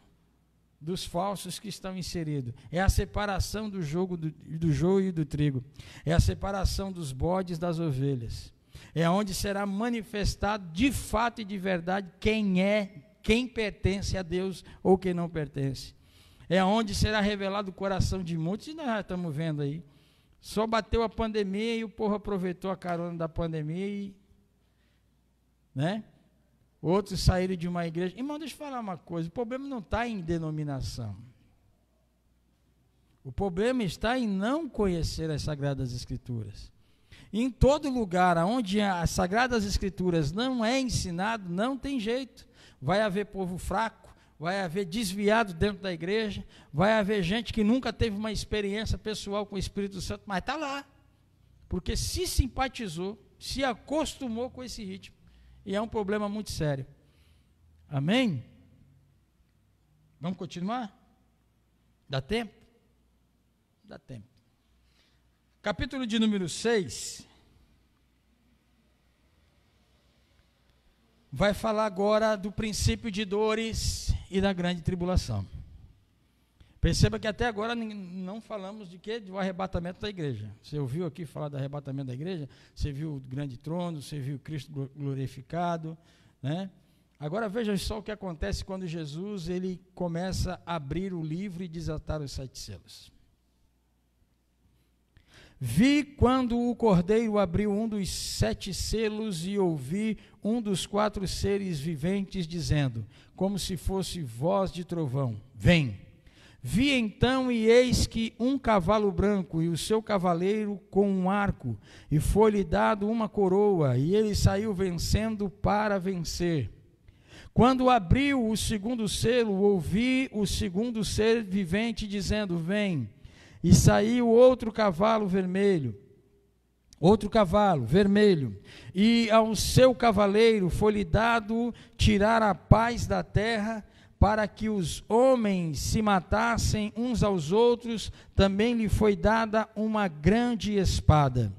dos falsos que estão inseridos. É a separação do joio e do trigo. É a separação dos bodes das ovelhas. É onde será manifestado de fato e de verdade quem pertence a Deus ou quem não pertence. É onde será revelado o coração de muitos, e nós já estamos vendo aí. Só bateu a pandemia e o povo aproveitou a carona da pandemia e, né? Outros saíram de uma igreja. Irmão, deixa eu falar uma coisa, o problema não está em denominação. O problema está em não conhecer as Sagradas Escrituras. E em todo lugar onde as Sagradas Escrituras não é ensinado, não tem jeito. Vai haver povo fraco, vai haver desviado dentro da igreja, vai haver gente que nunca teve uma experiência pessoal com o Espírito Santo, mas está lá. Porque se simpatizou, se acostumou com esse ritmo. E é um problema muito sério. Amém? Vamos continuar? Dá tempo? Dá tempo. Capítulo de número 6. vai falar agora do princípio de dores e da grande tribulação. Perceba que até agora não falamos de quê? Do arrebatamento da igreja. Você ouviu aqui falar do arrebatamento da igreja? Você viu o grande trono, você viu Cristo glorificado, né? Agora veja só o que acontece quando Jesus ele começa a abrir o livro e desatar os 7 selos. Vi quando o Cordeiro abriu um dos 7 selos e ouvi um dos 4 seres viventes dizendo, como se fosse voz de trovão, vem. Vi então e eis que um cavalo branco e o seu cavaleiro com um arco, e foi-lhe dado uma coroa, e ele saiu vencendo para vencer. Quando abriu o segundo selo, ouvi o segundo ser vivente dizendo, vem. E saiu outro cavalo vermelho, e ao seu cavaleiro foi-lhe dado tirar a paz da terra, para que os homens se matassem uns aos outros, também lhe foi dada uma grande espada.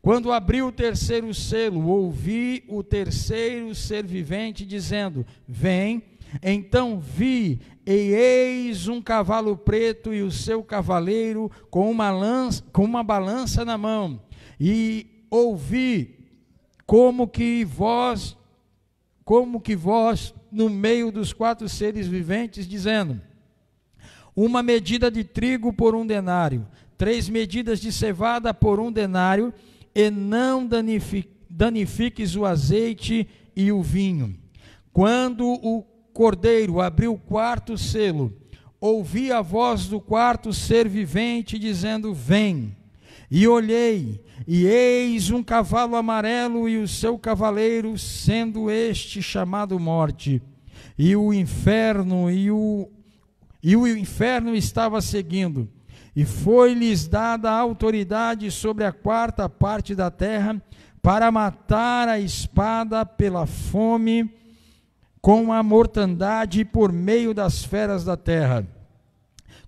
Quando abriu o terceiro selo, ouvi o terceiro ser vivente dizendo, vem. Então vi, e eis um cavalo preto e o seu cavaleiro com uma balança na mão. E ouvi como que voz no meio dos 4 seres viventes, dizendo, uma medida de trigo por 1 denário, 3 medidas de cevada por 1 denário, e não danifiques o azeite e o vinho. Quando o Cordeiro abriu o 4º selo, ouvi a voz do 4º ser vivente dizendo, vem. E olhei, e eis um cavalo amarelo e o seu cavaleiro, sendo este chamado morte. E o inferno estava seguindo. E foi-lhes dada a autoridade sobre a 4ª parte da terra, para matar a espada pela fome, com a mortandade por meio das feras da terra.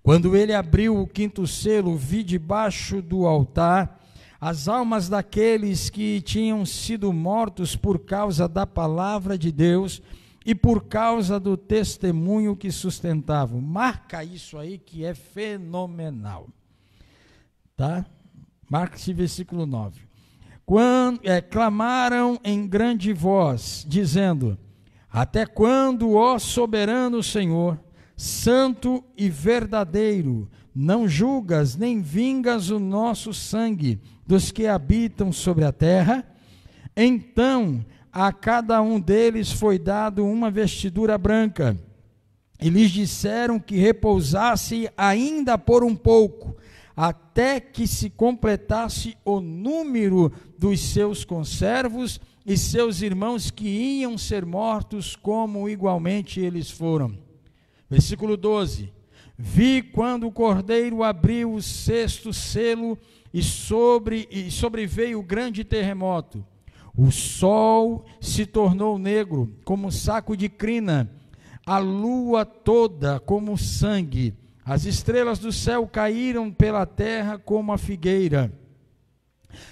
Quando ele abriu o 5º selo, vi debaixo do altar as almas daqueles que tinham sido mortos por causa da palavra de Deus e por causa do testemunho que sustentavam. Marca isso aí que é fenomenal. Tá? Marca esse versículo 9. Clamaram em grande voz, dizendo, até quando, ó soberano Senhor, santo e verdadeiro, não julgas nem vingas o nosso sangue dos que habitam sobre a terra? Então a cada um deles foi dado uma vestidura branca, e lhes disseram que repousasse ainda por um pouco, até que se completasse o número dos seus conservos e seus irmãos que iam ser mortos, como igualmente eles foram. Versículo 12. Vi quando o Cordeiro abriu o 6º selo e sobreveio o grande terremoto. O sol se tornou negro como saco de crina, a lua toda como sangue. As estrelas do céu caíram pela terra como a figueira,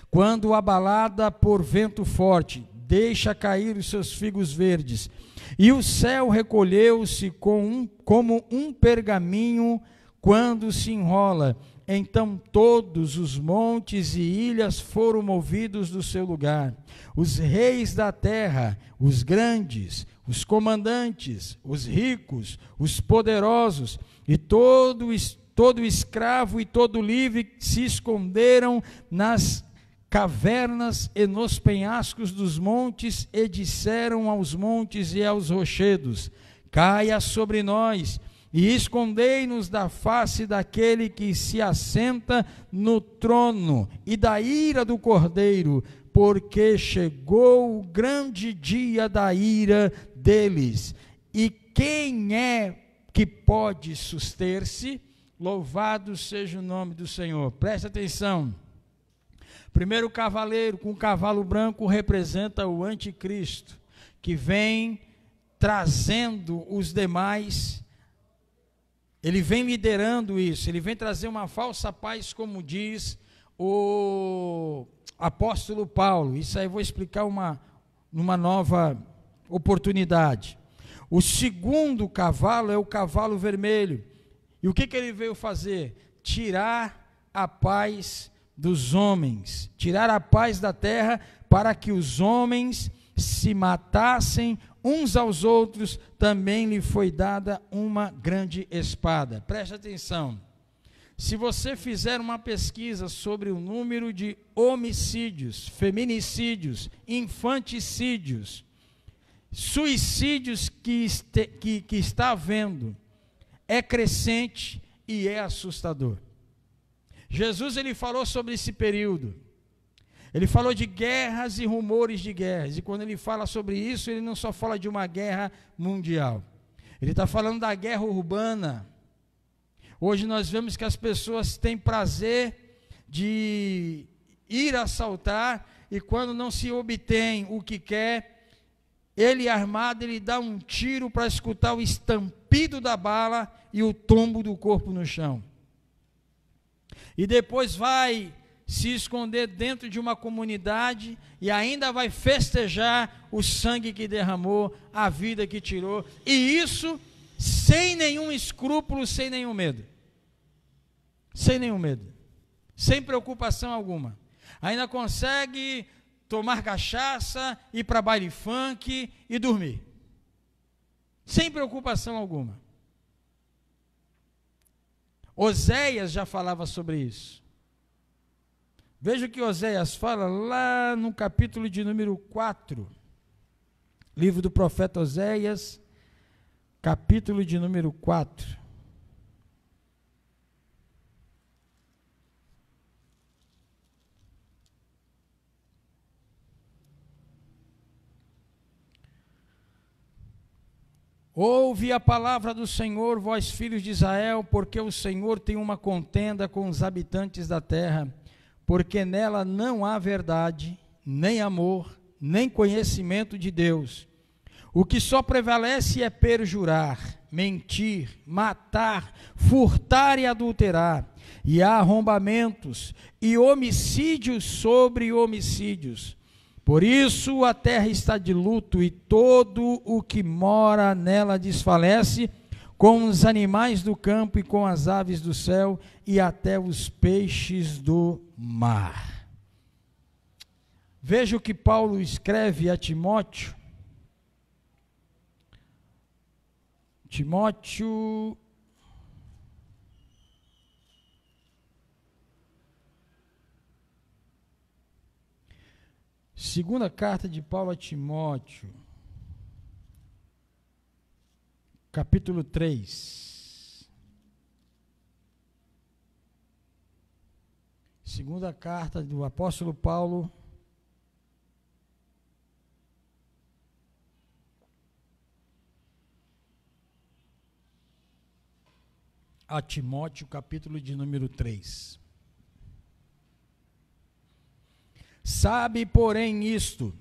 quando abalada por vento forte, deixa cair os seus figos verdes. E o céu recolheu-se como um pergaminho quando se enrola. Então todos os montes e ilhas foram movidos do seu lugar. Os reis da terra, os grandes, os comandantes, os ricos, os poderosos, e todo escravo e todo livre se esconderam nas cavernas e nos penhascos dos montes, e disseram aos montes e aos rochedos, caia sobre nós, e escondei-nos da face daquele que se assenta no trono, e da ira do Cordeiro, porque chegou o grande dia da ira deles. E quem é que pode suster-se? Louvado seja o nome do Senhor. Presta atenção. Primeiro cavaleiro com o cavalo branco representa o anticristo, que vem trazendo os demais, ele vem liderando isso, ele vem trazer uma falsa paz, como diz o apóstolo Paulo. Isso aí eu vou explicar numa nova oportunidade. O segundo cavalo é o cavalo vermelho. E o que ele veio fazer? Tirar a paz dos homens, tirar a paz da terra, para que os homens se matassem uns aos outros. Também lhe foi dada uma grande espada. Preste atenção. Se você fizer uma pesquisa sobre o número de homicídios, feminicídios, infanticídios, suicídios que está havendo, é crescente e é assustador. Jesus, ele falou sobre esse período. Ele falou de guerras e rumores de guerras. E quando ele fala sobre isso, ele não só fala de uma guerra mundial. Ele está falando da guerra urbana. Hoje nós vemos que as pessoas têm prazer de ir assaltar, e quando não se obtém o que quer, ele armado, ele dá um tiro para escutar o estampido da bala e o tombo do corpo no chão. E depois vai se esconder dentro de uma comunidade e ainda vai festejar o sangue que derramou, a vida que tirou, e isso sem nenhum escrúpulo, sem nenhum medo. Sem nenhum medo. Sem preocupação alguma. Ainda consegue tomar cachaça, ir para baile funk e dormir. Sem preocupação alguma. Oséias já falava sobre isso. Veja o que Oséias fala lá no capítulo de número 4. Livro do profeta Oséias, capítulo de número 4. Ouve a palavra do Senhor, vós filhos de Israel, porque o Senhor tem uma contenda com os habitantes da terra, porque nela não há verdade, nem amor, nem conhecimento de Deus. O que só prevalece é perjurar, mentir, matar, furtar e adulterar, e há arrombamentos e homicídios sobre homicídios. Por isso a terra está de luto e todo o que mora nela desfalece, com os animais do campo e com as aves do céu e até os peixes do mar. Veja o que Paulo escreve a Timóteo. Timóteo, segunda carta de Paulo a Timóteo, capítulo 3. Segunda carta do apóstolo Paulo a Timóteo, capítulo de número 3. Sabe, porém, isto: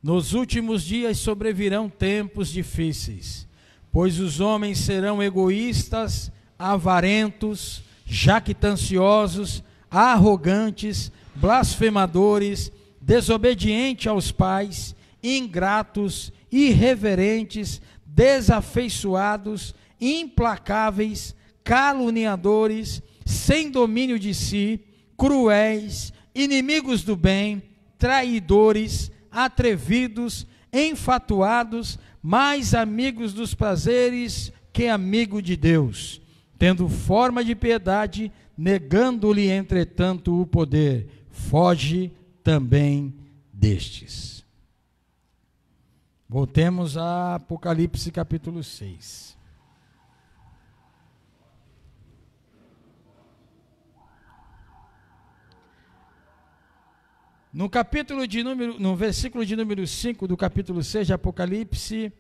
nos últimos dias sobrevirão tempos difíceis, pois os homens serão egoístas, avarentos, jactanciosos, arrogantes, blasfemadores, desobedientes aos pais, ingratos, irreverentes, desafeiçoados, implacáveis, caluniadores, sem domínio de si, cruéis, inimigos do bem, traidores, atrevidos, enfatuados, mais amigos dos prazeres que amigo de Deus, tendo forma de piedade, negando-lhe entretanto o poder. Foge também destes. Voltemos a Apocalipse capítulo 6. No versículo de número 5 do capítulo 6 de Apocalipse,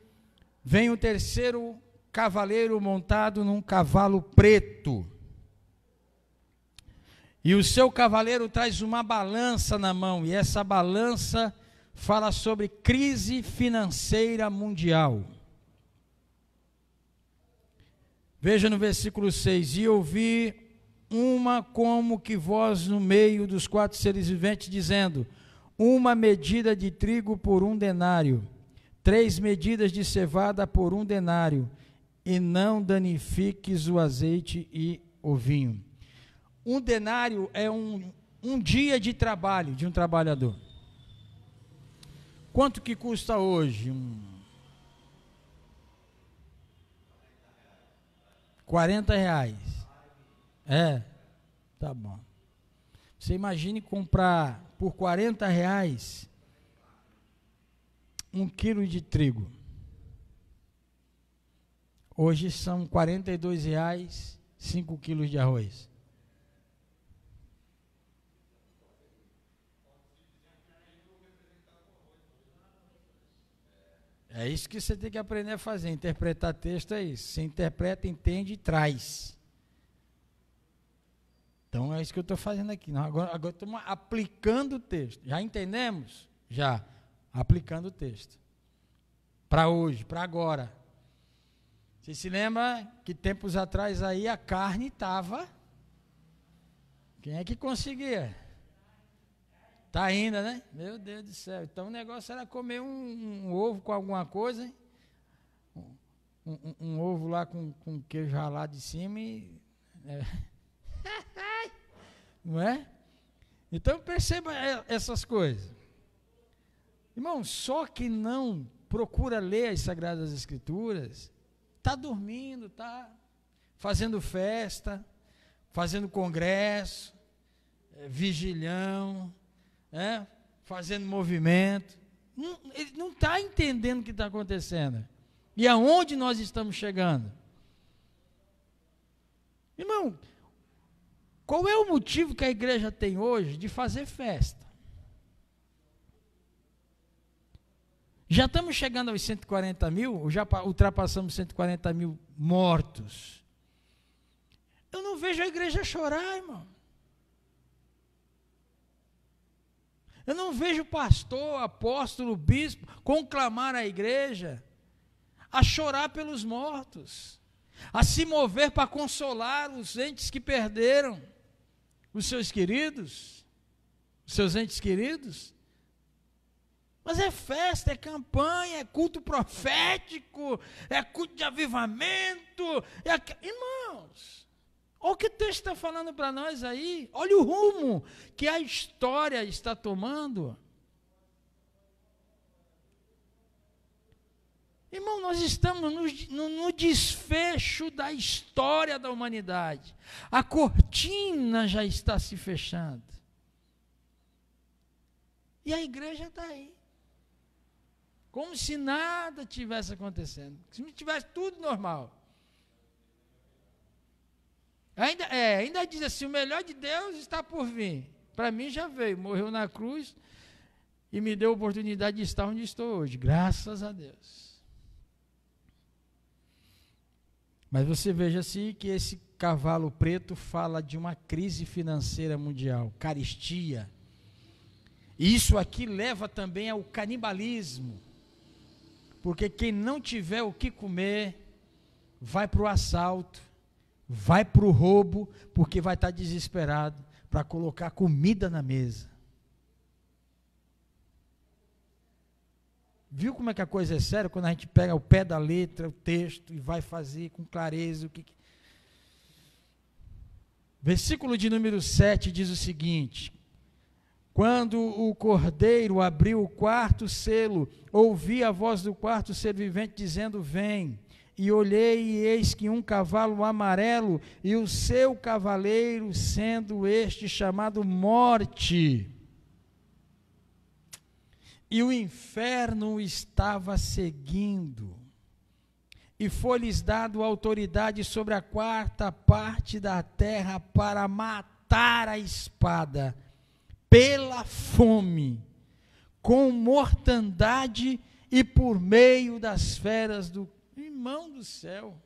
vem o terceiro cavaleiro montado num cavalo preto. E o seu cavaleiro traz uma balança na mão, e essa balança fala sobre crise financeira mundial. Veja no versículo 6: e ouvi uma como que voz no meio dos quatro seres viventes, dizendo: uma medida de trigo por 1 denário, 3 medidas de cevada por 1 denário, e não danifiques o azeite e o vinho. 1 denário é um dia de trabalho de um trabalhador. Quanto que custa hoje? 40 reais. É, tá bom. Você imagine comprar por 40 reais 1 quilo de trigo. Hoje são 42 reais, 5 quilos de arroz. É isso que você tem que aprender a fazer, interpretar texto é isso. Você interpreta, entende e traz. Então é isso que eu estou fazendo aqui. Agora estamos aplicando o texto. Já entendemos? Já. Aplicando o texto. Para hoje, para agora. Você se lembra que tempos atrás aí a carne estava... Quem é que conseguia? Está ainda, né? Meu Deus do céu. Então o negócio era comer um ovo com alguma coisa, hein? Um ovo lá com queijo ralado de cima e... Não é? Então perceba essas coisas. Irmão, só que não procura ler as Sagradas Escrituras, está dormindo, está fazendo festa, fazendo congresso, vigilhão, fazendo movimento. Ele não está entendendo o que está acontecendo. E aonde nós estamos chegando? Irmão, qual é o motivo que a igreja tem hoje de fazer festa? Já estamos chegando aos 140 mil, ou já ultrapassamos 140 mil mortos. Eu não vejo a igreja chorar, irmão. Eu não vejo pastor, apóstolo, bispo conclamar a igreja a chorar pelos mortos, a se mover para consolar os entes que perderam os seus queridos, os seus entes queridos. Mas é festa, é campanha, é culto profético, é culto de avivamento. Irmãos, olha o que o texto está falando para nós aí. Olha o rumo que a história está tomando. Irmão, nós estamos no desfecho da história da humanidade. A cortina já está se fechando. E a igreja está aí. Como se nada tivesse acontecendo. Se tivesse tudo normal. Ainda diz assim, o melhor de Deus está por vir. Para mim já veio, morreu na cruz e me deu a oportunidade de estar onde estou hoje. Graças a Deus. Mas você veja-se que esse cavalo preto fala de uma crise financeira mundial, carestia. Isso aqui leva também ao canibalismo. Porque quem não tiver o que comer, vai para o assalto, vai para o roubo, porque vai estar desesperado para colocar comida na mesa. Viu como é que a coisa é séria? Quando a gente pega o pé da letra, o texto, e vai fazer com clareza o que... Versículo de número 7 diz o seguinte: quando o cordeiro abriu o 4º selo, ouvi a voz do 4º ser vivente dizendo, vem. E olhei, e eis que um cavalo amarelo, e o seu cavaleiro, sendo este chamado Morte. E o inferno estava seguindo. E foi-lhes dado autoridade sobre a 4ª parte da terra para matar a espada, pela fome, com mortandade e por meio das feras do irmão do céu.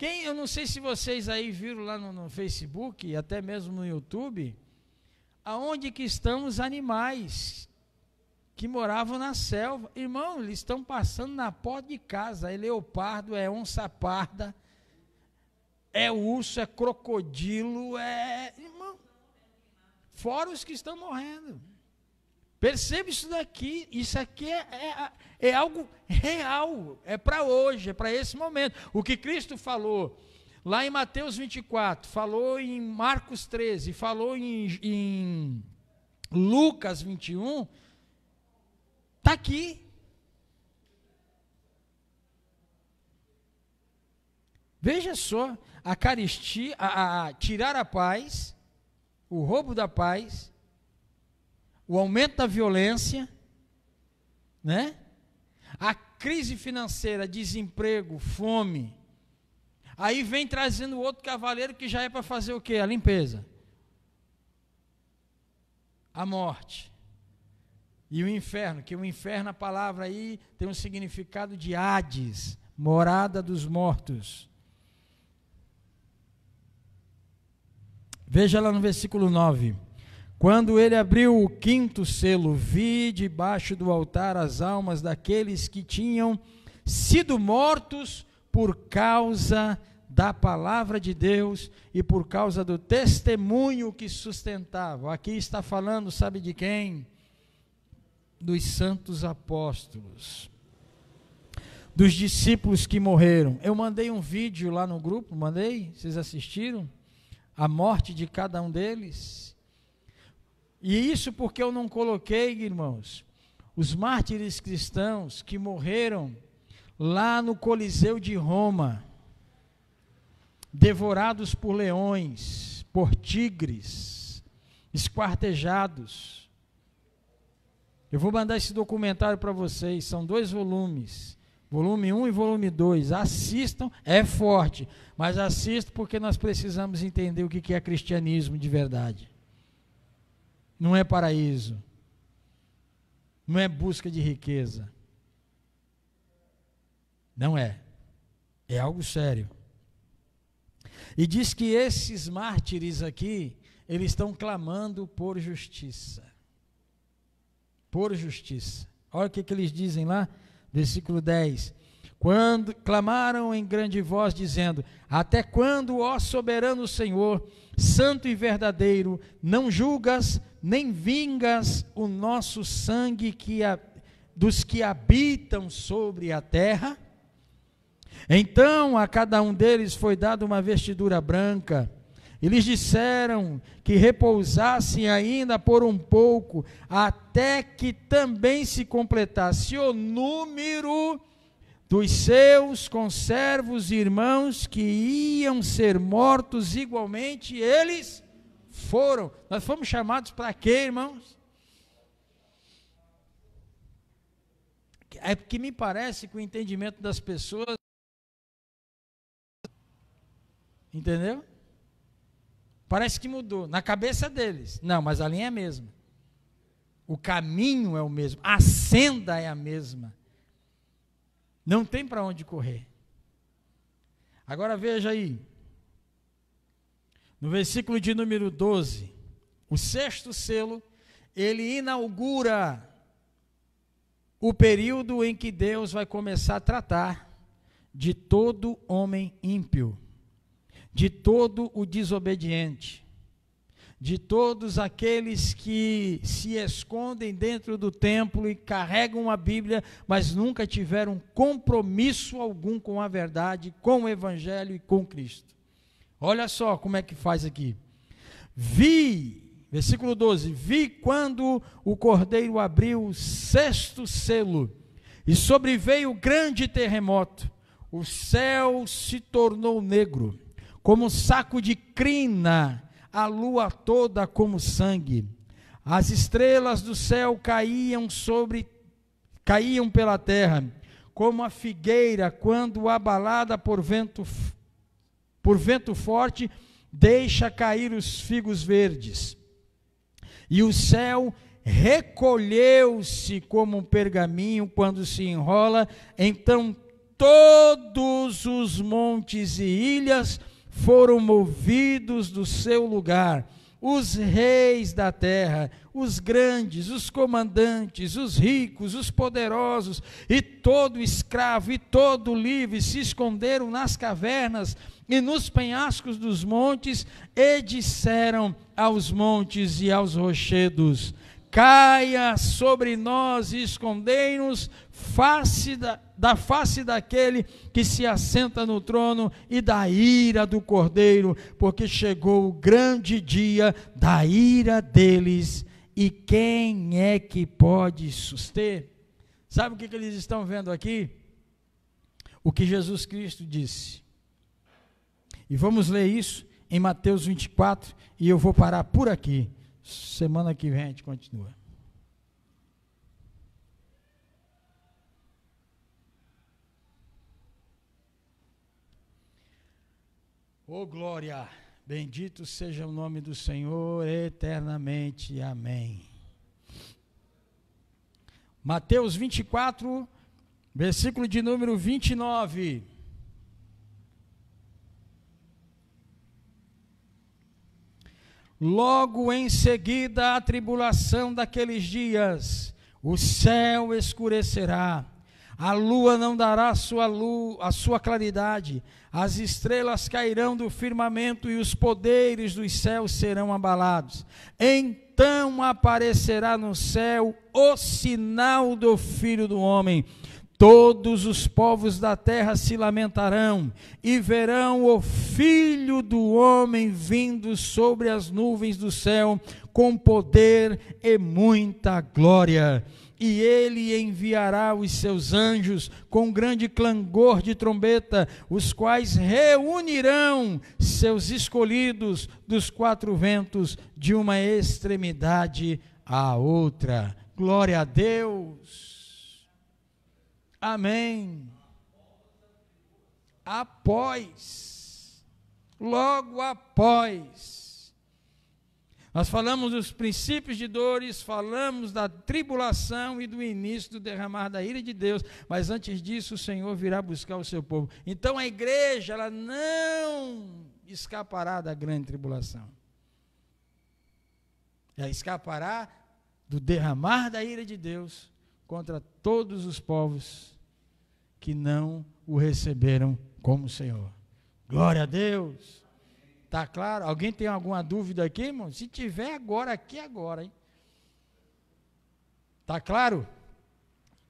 Eu não sei se vocês aí viram lá no Facebook, e até mesmo no YouTube, aonde que estão os animais que moravam na selva. Irmão, eles estão passando na porta de casa. É leopardo, é onça parda, é urso, é crocodilo, irmão, fora os que estão morrendo. Perceba isso daqui, isso aqui é algo real, é para hoje, é para esse momento. O que Cristo falou lá em Mateus 24, falou em Marcos 13, falou em Lucas 21, está aqui. Veja só, a carestia, tirar a paz, o roubo da paz, o aumento da violência, né? A crise financeira, desemprego, fome. Aí vem trazendo outro cavaleiro que já é para fazer o quê? A limpeza. A morte. E o inferno, que o inferno, a palavra aí tem um significado de Hades, morada dos mortos. Veja lá no versículo 9. Quando ele abriu o 5º selo, vi debaixo do altar as almas daqueles que tinham sido mortos por causa da palavra de Deus e por causa do testemunho que sustentavam. Aqui está falando, sabe de quem? Dos santos apóstolos, dos discípulos que morreram. Eu mandei um vídeo lá no grupo, vocês assistiram? A morte de cada um deles. E isso porque eu não coloquei, irmãos, os mártires cristãos que morreram lá no Coliseu de Roma, devorados por leões, por tigres, esquartejados. Eu vou mandar esse documentário para vocês, são 2 volumes, volume 1 e volume 2, assistam, é forte, mas assistam porque nós precisamos entender o que é cristianismo de verdade. Não é paraíso, não é busca de riqueza, não é algo sério. E diz que esses mártires aqui, eles estão clamando por justiça, olha o que eles dizem lá, versículo 10, quando clamaram em grande voz, dizendo, até quando, ó soberano Senhor, santo e verdadeiro, não julgas, nem vingas o nosso sangue dos que habitam sobre a terra? Então a cada um deles foi dada uma vestidura branca, e lhes disseram que repousassem ainda por um pouco, até que também se completasse o número dos seus conservos irmãos que iam ser mortos igualmente, eles foram. Nós fomos chamados para quê, irmãos? É porque me parece que o entendimento das pessoas, entendeu? Parece que mudou, na cabeça deles. Não, mas a linha é a mesma. O caminho é o mesmo, a senda é a mesma. Não tem para onde correr. Agora veja aí, no versículo de número 12, o 6º selo, ele inaugura o período em que Deus vai começar a tratar de todo homem ímpio, de todo o desobediente, de todos aqueles que se escondem dentro do templo e carregam a Bíblia, mas nunca tiveram compromisso algum com a verdade, com o Evangelho e com Cristo. Olha só como é que faz aqui. Versículo 12, vi quando o Cordeiro abriu o 6º selo, e sobreveio grande terremoto, o céu se tornou negro, como um saco de crina, a lua toda como sangue, as estrelas do céu caíam pela terra, como a figueira quando abalada por vento forte, deixa cair os figos verdes, e o céu recolheu-se como um pergaminho quando se enrola, então todos os montes e ilhas foram movidos do seu lugar, os reis da terra, os grandes, os comandantes, os ricos, os poderosos, e todo escravo e todo livre se esconderam nas cavernas e nos penhascos dos montes, e disseram aos montes e aos rochedos: caia sobre nós e escondei-nos da face daquele que se assenta no trono e da ira do Cordeiro, porque chegou o grande dia da ira deles, e quem é que pode suster? Sabe o que eles estão vendo aqui? O que Jesus Cristo disse. E vamos ler isso em Mateus 24, e eu vou parar por aqui. Semana que vem a gente continua. Oh glória, bendito seja o nome do Senhor eternamente, amém. Mateus 24, versículo de número 29. Logo em seguida a tribulação daqueles dias, o céu escurecerá, a lua não dará a sua claridade, as estrelas cairão do firmamento e os poderes dos céus serão abalados. Então aparecerá no céu o sinal do Filho do Homem. Todos os povos da terra se lamentarão e verão o Filho do Homem vindo sobre as nuvens do céu com poder e muita glória. E ele enviará os seus anjos com grande clangor de trombeta, os quais reunirão seus escolhidos dos quatro ventos de uma extremidade à outra. Glória a Deus. Amém. Logo após, nós falamos dos princípios de dores, falamos da tribulação e do início do derramar da ira de Deus, mas antes disso o Senhor virá buscar o seu povo. Então a igreja, ela não escapará da grande tribulação. Ela escapará do derramar da ira de Deus contra todos os povos que não o receberam como Senhor. Glória a Deus. Está claro? Alguém tem alguma dúvida aqui, irmão? Se tiver agora, aqui agora, hein? Está claro?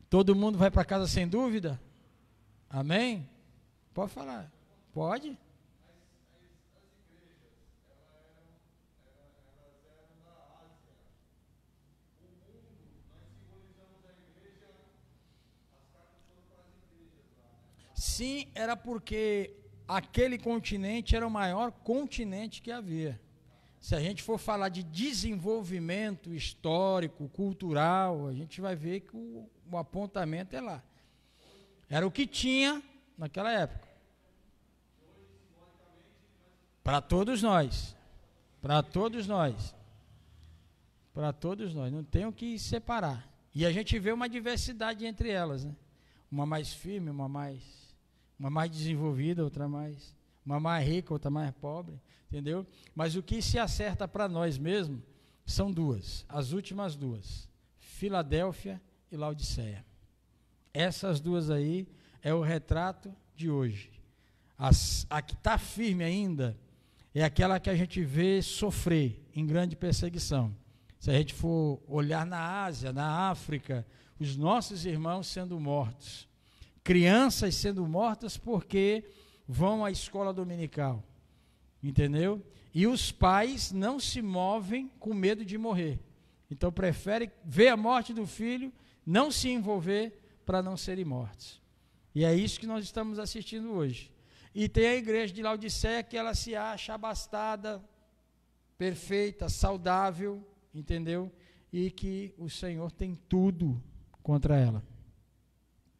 Todo mundo vai para casa sem dúvida? Amém? Pode falar. Pode? Sim, era porque aquele continente era o maior continente que havia. Se a gente for falar de desenvolvimento histórico, cultural, a gente vai ver que o apontamento é lá. Era o que tinha naquela época. Para todos nós. Para todos nós. Para todos nós. Não tem o que separar. E a gente vê uma diversidade entre elas, né? Uma mais firme, uma mais desenvolvida, outra mais, uma mais rica, outra mais pobre, entendeu? Mas o que se acerta para nós mesmos são duas, as últimas duas, Filadélfia e Laodiceia. Essas duas aí é o retrato de hoje. A que está firme ainda é aquela que a gente vê sofrer em grande perseguição. Se a gente for olhar na Ásia, na África, os nossos irmãos sendo mortos, crianças sendo mortas porque vão à escola dominical, entendeu? E os pais não se movem com medo de morrer, então preferem ver a morte do filho, não se envolver para não serem mortos. E é isso que nós estamos assistindo hoje. E tem a igreja de Laodiceia que ela se acha abastada, perfeita, saudável, entendeu? E que o Senhor tem tudo contra ela,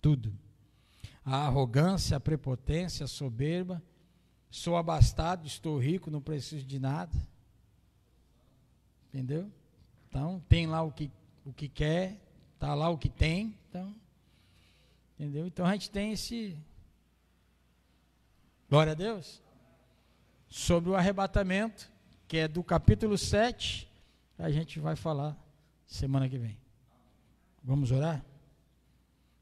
tudo. A arrogância, a prepotência, a soberba, sou abastado, estou rico, não preciso de nada, entendeu? Então, tem lá o que quer, está lá o que tem, então, entendeu? Então, a gente tem esse, glória a Deus, sobre o arrebatamento, que é do capítulo 7, a gente vai falar semana que vem. Vamos orar?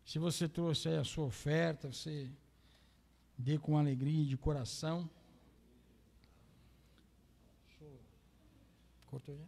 Se você trouxe aí a sua oferta, você dê com alegria de coração. Cortou já?